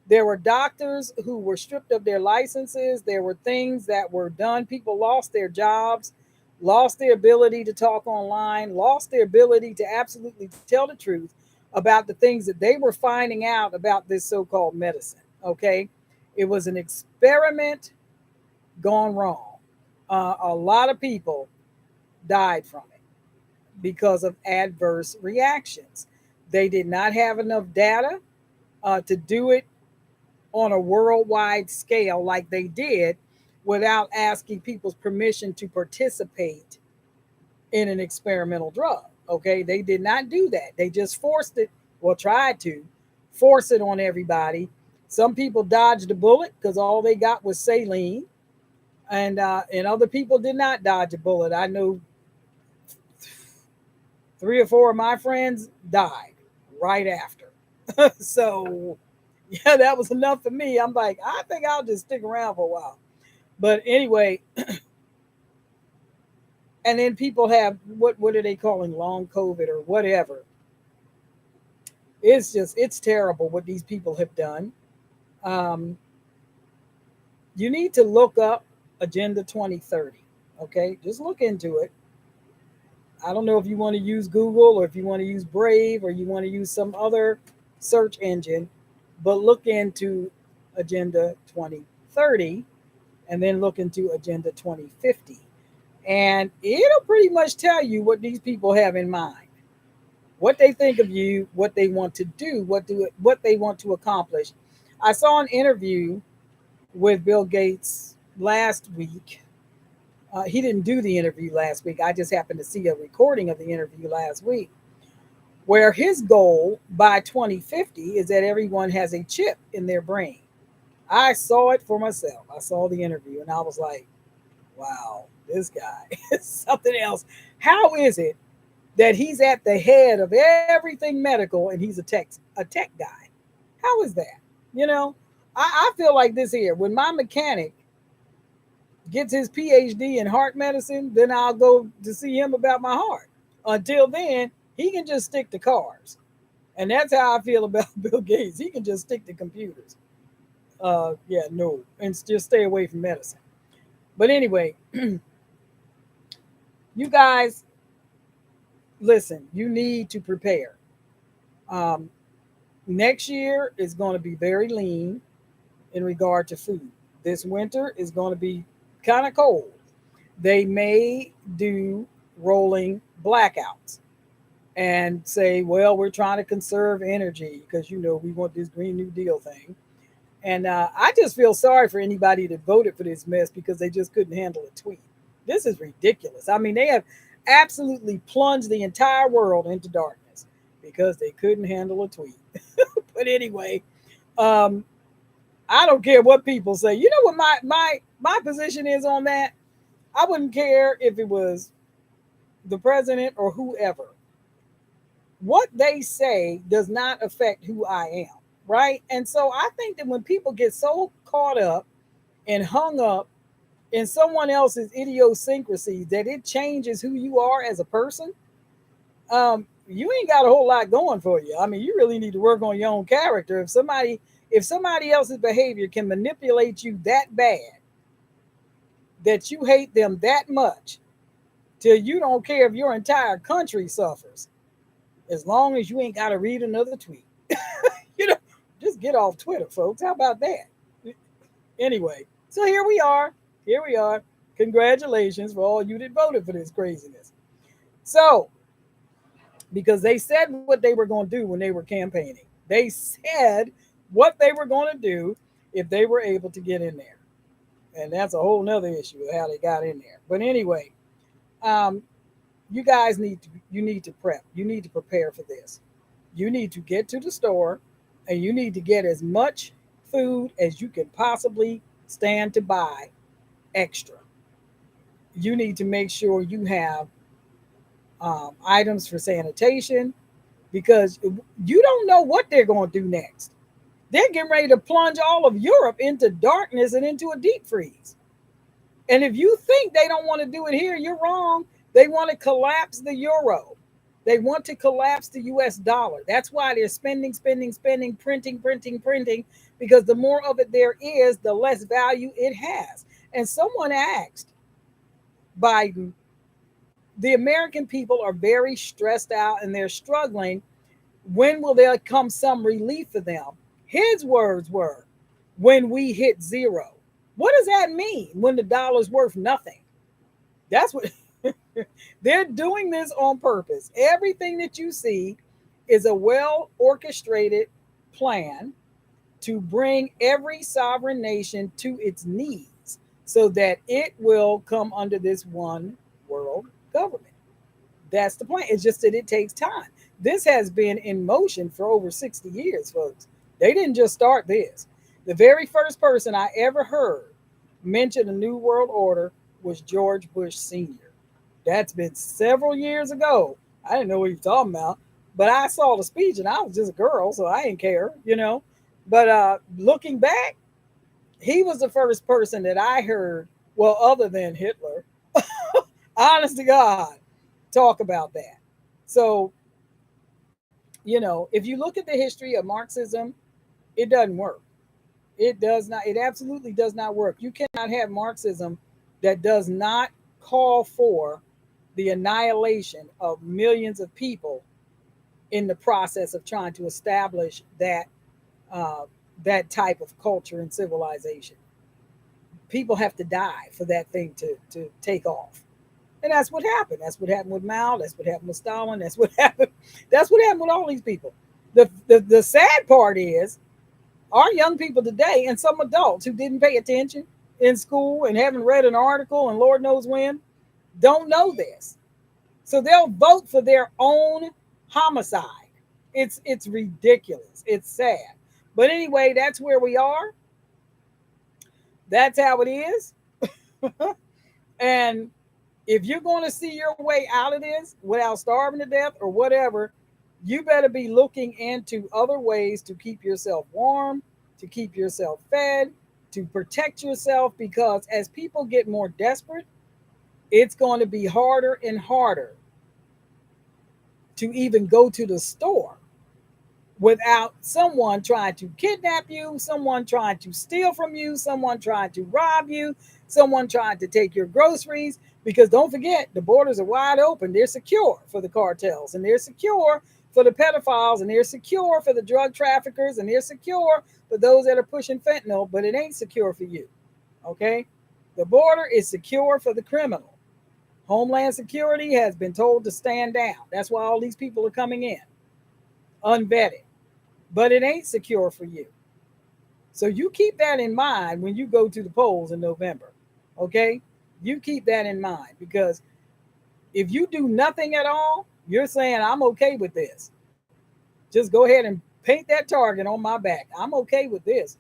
there were doctors who were stripped of their licenses. There were things that were done. People lost their jobs, lost their ability to talk online, lost their ability to absolutely tell the truth about the things that they were finding out about this so-called medicine. Okay, it was an experiment gone wrong. A lot of people died from it because of adverse reactions. They did not have enough data to do it on a worldwide scale like they did without asking people's permission to participate in an experimental drug. Okay, they did not do that. They just forced it, well, tried to force it on everybody. Some people dodged a bullet because all they got was saline, and other people did not dodge a bullet. I know 3 or 4 of my friends died right after. So yeah, that was enough for me. I'm like, I think I'll just stick around for a while. But anyway, and then people have what are they calling long COVID or whatever. It's terrible what these people have done. Um, you need to look up Agenda 2030. Okay, just look into it. I don't know if you want to use Google or if you want to use Brave or you want to use some other search engine, but look into Agenda 2030 and then look into Agenda 2050. And it'll pretty much tell you what these people have in mind, what they think of you, what they want to do, what they want to accomplish. I saw an interview with Bill Gates last week. He didn't do the interview last week. I just happened to see a recording of the interview last week, where his goal by 2050 is that everyone has a chip in their brain. I saw it for myself. I saw the interview and I was like, wow, this guy is something else. How is it that he's at the head of everything medical and he's a tech guy? How is that? You know, I feel like this here. When my mechanic gets his PhD in heart medicine, then I'll go to see him about my heart. Until then, he can just stick to cars. And that's how I feel about Bill Gates. He can just stick to computers. Yeah, no, and just stay away from medicine. But anyway, you guys, listen. You need to prepare. Um, Next year is going to be very lean in regard to food. This winter is going to be kind of cold. They may do rolling blackouts and say, well, we're trying to conserve energy because, we want this Green New Deal thing. And I just feel sorry for anybody that voted for this mess because they just couldn't handle a tweet. This is ridiculous. I mean, they have absolutely plunged the entire world into darkness because they couldn't handle a tweet. But anyway, um, I don't care what people say. You know what my position is on that? I wouldn't care if it was the president or whoever. What they say does not affect who I am, right? And so I think that when people get so caught up and hung up in someone else's idiosyncrasies that it changes who you are as a person, you ain't got a whole lot going for you. I mean, you really need to work on your own character. If somebody else's behavior can manipulate you that bad that you hate them that much till you don't care if your entire country suffers, as long as you ain't got to read another tweet. you know, just get off Twitter, folks. How about that? Anyway, so here we are. Here we are. Congratulations for all you that voted for this craziness. So, because they said what they were going to do when they were campaigning, they said what they were going to do if they were able to get in there. And that's a whole nother issue of how they got in there. But anyway, um, you guys need to prep. You need to prepare for this. You need to get to the store and you need to get as much food as you can possibly stand to buy extra. You need to make sure you have items for sanitation because you don't know what they're going to do next. They're getting ready to plunge all of Europe into darkness and into a deep freeze. And if you think they don't want to do it here, you're wrong. They want to collapse the euro. They want to collapse the US dollar. That's why they're spending, spending, spending, printing, printing, printing, because the more of it there is, the less value it has. And someone asked Biden, the American people are very stressed out and they're struggling. When will there come some relief for them? His words were, when we hit zero. What does that mean when the dollar's worth nothing? That's what they're doing this on purpose. Everything that you see is a well orchestrated plan to bring every sovereign nation to its knees so that it will come under this one world government. That's the plan. It's just that it takes time. This has been in motion for over 60 years, folks. They didn't just start this. The very first person I ever heard mention a new world order was George Bush Sr. That's been several years ago. I didn't know what he was talking about, but I saw the speech and I was just a girl, so I didn't care. But looking back, he was the first person that I heard, well, other than Hitler, honest to God, talk about that. So, if you look at the history of Marxism, it doesn't work. It does not, it absolutely does not work. You cannot have Marxism that does not call for the annihilation of millions of people in the process of trying to establish uh, that type of culture and civilization. People have to die for that thing to take off. And that's what happened. That's what happened with Mao. That's what happened with Stalin. That's what happened. That's what happened with all these people. The sad part is our young people today and some adults who didn't pay attention in school and haven't read an article and Lord knows when don't know this. So they'll vote for their own homicide. It's ridiculous. It's sad. But anyway, that's where we are. That's how it is. And if you're going to see your way out of this without starving to death or whatever, you better be looking into other ways to keep yourself warm, to keep yourself fed, to protect yourself, because as people get more desperate, it's going to be harder and harder to even go to the store without someone trying to kidnap you, someone trying to steal from you, someone trying to rob you, someone trying to take your groceries. Because don't forget, the borders are wide open. They're secure for the cartels, and they're secure for the pedophiles, and they're secure for the drug traffickers, and they're secure for those that are pushing fentanyl, but it ain't secure for you. Okay? The border is secure for the criminal. Homeland Security has been told to stand down. That's why all these people are coming in unvetted. But it ain't secure for you. So you keep that in mind when you go to the polls in November. Okay? You keep that in mind, because if you do nothing at all, you're saying, I'm okay with this. Just go ahead and paint that target on my back. I'm okay with this,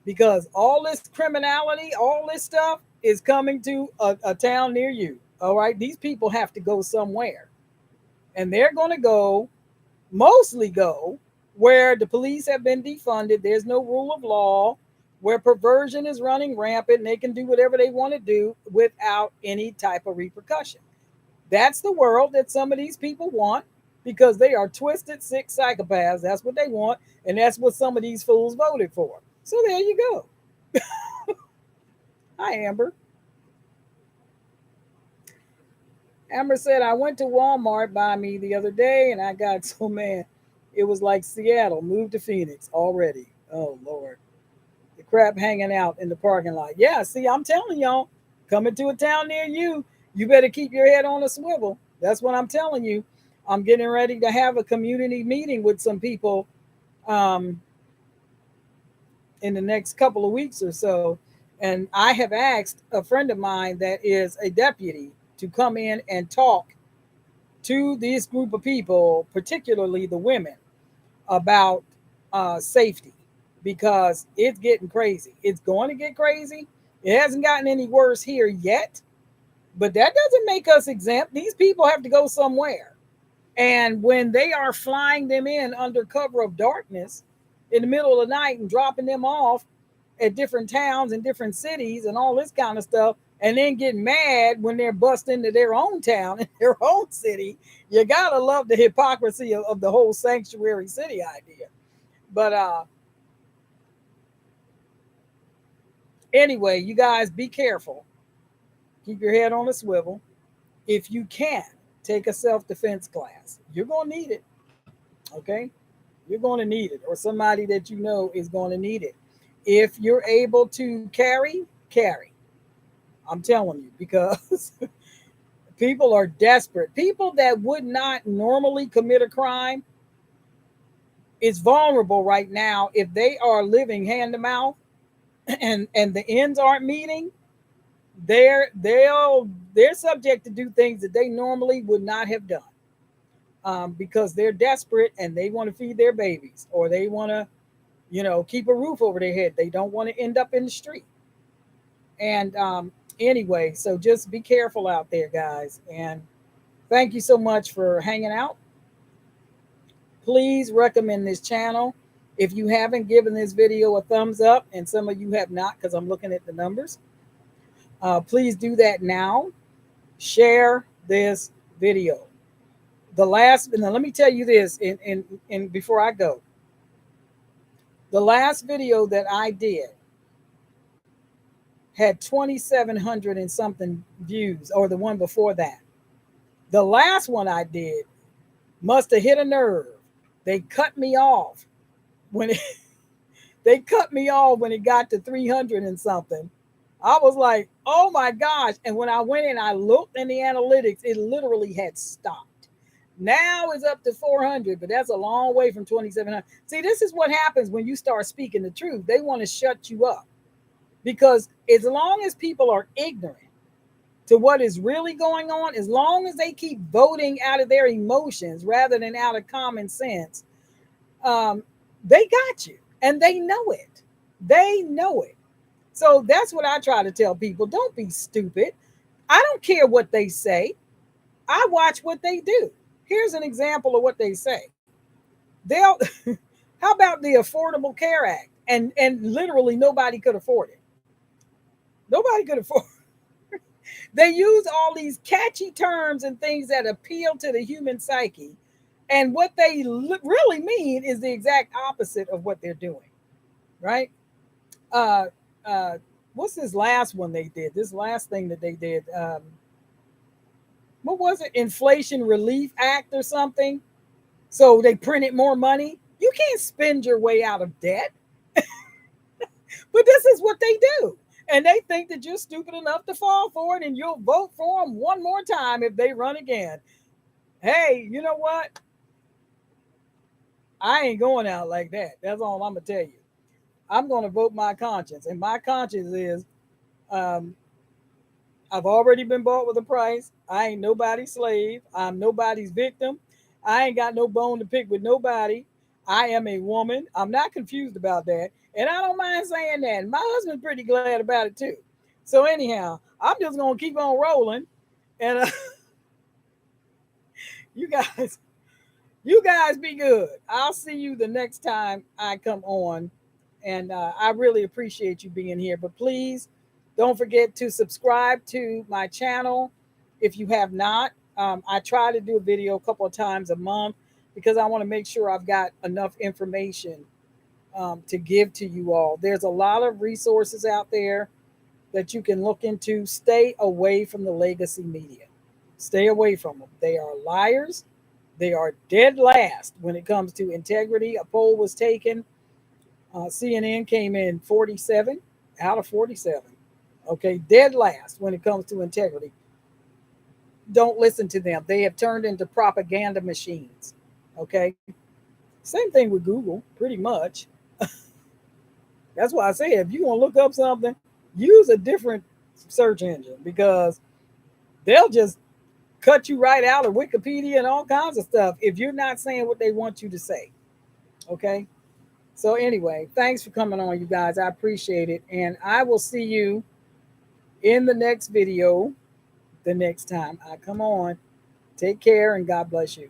because all this criminality, all this stuff is coming to a town near you. All right? These people have to go somewhere. And they're going to go, mostly go, where the police have been defunded, there's no rule of law, where perversion is running rampant, and they can do whatever they want to do without any type of repercussion. That's the world that some of these people want, because they are twisted, sick psychopaths. That's what they want, and that's what some of these fools voted for. So there you go. Hi, Amber. Amber said, I went to Walmart by me the other day and I got so mad. It was like Seattle, moved to Phoenix already. Oh, Lord. The crap hanging out in the parking lot. Yeah, see, I'm telling y'all, coming to a town near you, you better keep your head on a swivel. That's what I'm telling you. I'm getting ready to have a community meeting with some people um, in the next couple of weeks or so. And I have asked a friend of mine that is a deputy to come in and talk to this group of people, particularly the women, about safety, because it's getting crazy. It's going to get crazy. It hasn't gotten any worse here yet, but that doesn't make us exempt. These people have to go somewhere. And when they are flying them in under cover of darkness in the middle of the night and dropping them off at different towns and different cities and all this kind of stuff, and then get mad when they're bust into their own town and their own city, you gotta love the hypocrisy of the whole sanctuary city idea. But anyway, you guys be careful. Keep your head on a swivel. If you can, take a self-defense class. You're gonna need it. Okay? You're going to need it, or somebody that you know is going to need it. If you're able to carry, carry. I'm telling you, because people are desperate. People that would not normally commit a crime is vulnerable right now if they are living hand to mouth and the ends aren't meeting. They're subject to do things that they normally would not have done, because they're desperate and they want to feed their babies, or they want to, keep a roof over their head. They don't want to end up in the street. And anyway, so just be careful out there, guys. And thank you so much for hanging out. Please recommend this channel. If you haven't given this video a thumbs up, and some of you have not because I'm looking at the numbers, please do that now. Share this video. Now let me tell you this, and before I go, the last video that I did had 2,700 and something views, or the one before that. The last one I did must have hit a nerve. They cut me off when it, they cut me off when it got to 300 and something. I was like, oh my gosh. And when I went in, I looked in the analytics, it literally had stopped. Now it's up to 400, but that's a long way from 2,700. See, this is what happens when you start speaking the truth. They want to shut you up, because as long as people are ignorant to what is really going on, as long as they keep voting out of their emotions rather than out of common sense, they got you, and they know it. They know it. So that's what I try to tell people. Don't be stupid. I don't care what they say. I watch what they do. Here's an example of what they say. They'll how about the Affordable Care Act? And literally nobody could afford it. Nobody could afford it. They use all these catchy terms and things that appeal to the human psyche And what they really mean is the exact opposite of what they're doing, right? Uh, uh, what's this last one they did? This last thing that they did, what was it? Inflation Relief Act or something? So they printed more money. You can't spend your way out of debt, but this is what they do. And they think that you're stupid enough to fall for it and you'll vote for them one more time if they run again. Hey, you know what? I ain't going out like that. That's all I'm going to tell you. I'm going to vote my conscience. And my conscience is um, I've already been bought with a price. I ain't nobody's slave. I'm nobody's victim. I ain't got no bone to pick with nobody. I am a woman. I'm not confused about that. And I don't mind saying that. My husband's pretty glad about it too. So, anyhow, I'm just going to keep on rolling. And you guys, you guys be good. I'll see you the next time I come on. And I really appreciate you being here. But please don't forget to subscribe to my channel if you have not. I try to do a video a couple of times a month because I want to make sure I've got enough information to give to you all. There's a lot of resources out there that you can look into. Stay away from the legacy media. Stay away from them. They are liars. They are dead last when it comes to integrity. A poll was taken. CNN came in 47 out of 47. Okay, dead last when it comes to integrity. Don't listen to them. They have turned into propaganda machines. Okay, same thing with Google, pretty much. That's why I say if you want to look up something, use a different search engine because they'll just cut you right out of Wikipedia and all kinds of stuff if you're not saying what they want you to say. Okay. So, anyway, thanks for coming on, you guys. I appreciate it. And I will see you in the next video the next time I come on. Take care and God bless you.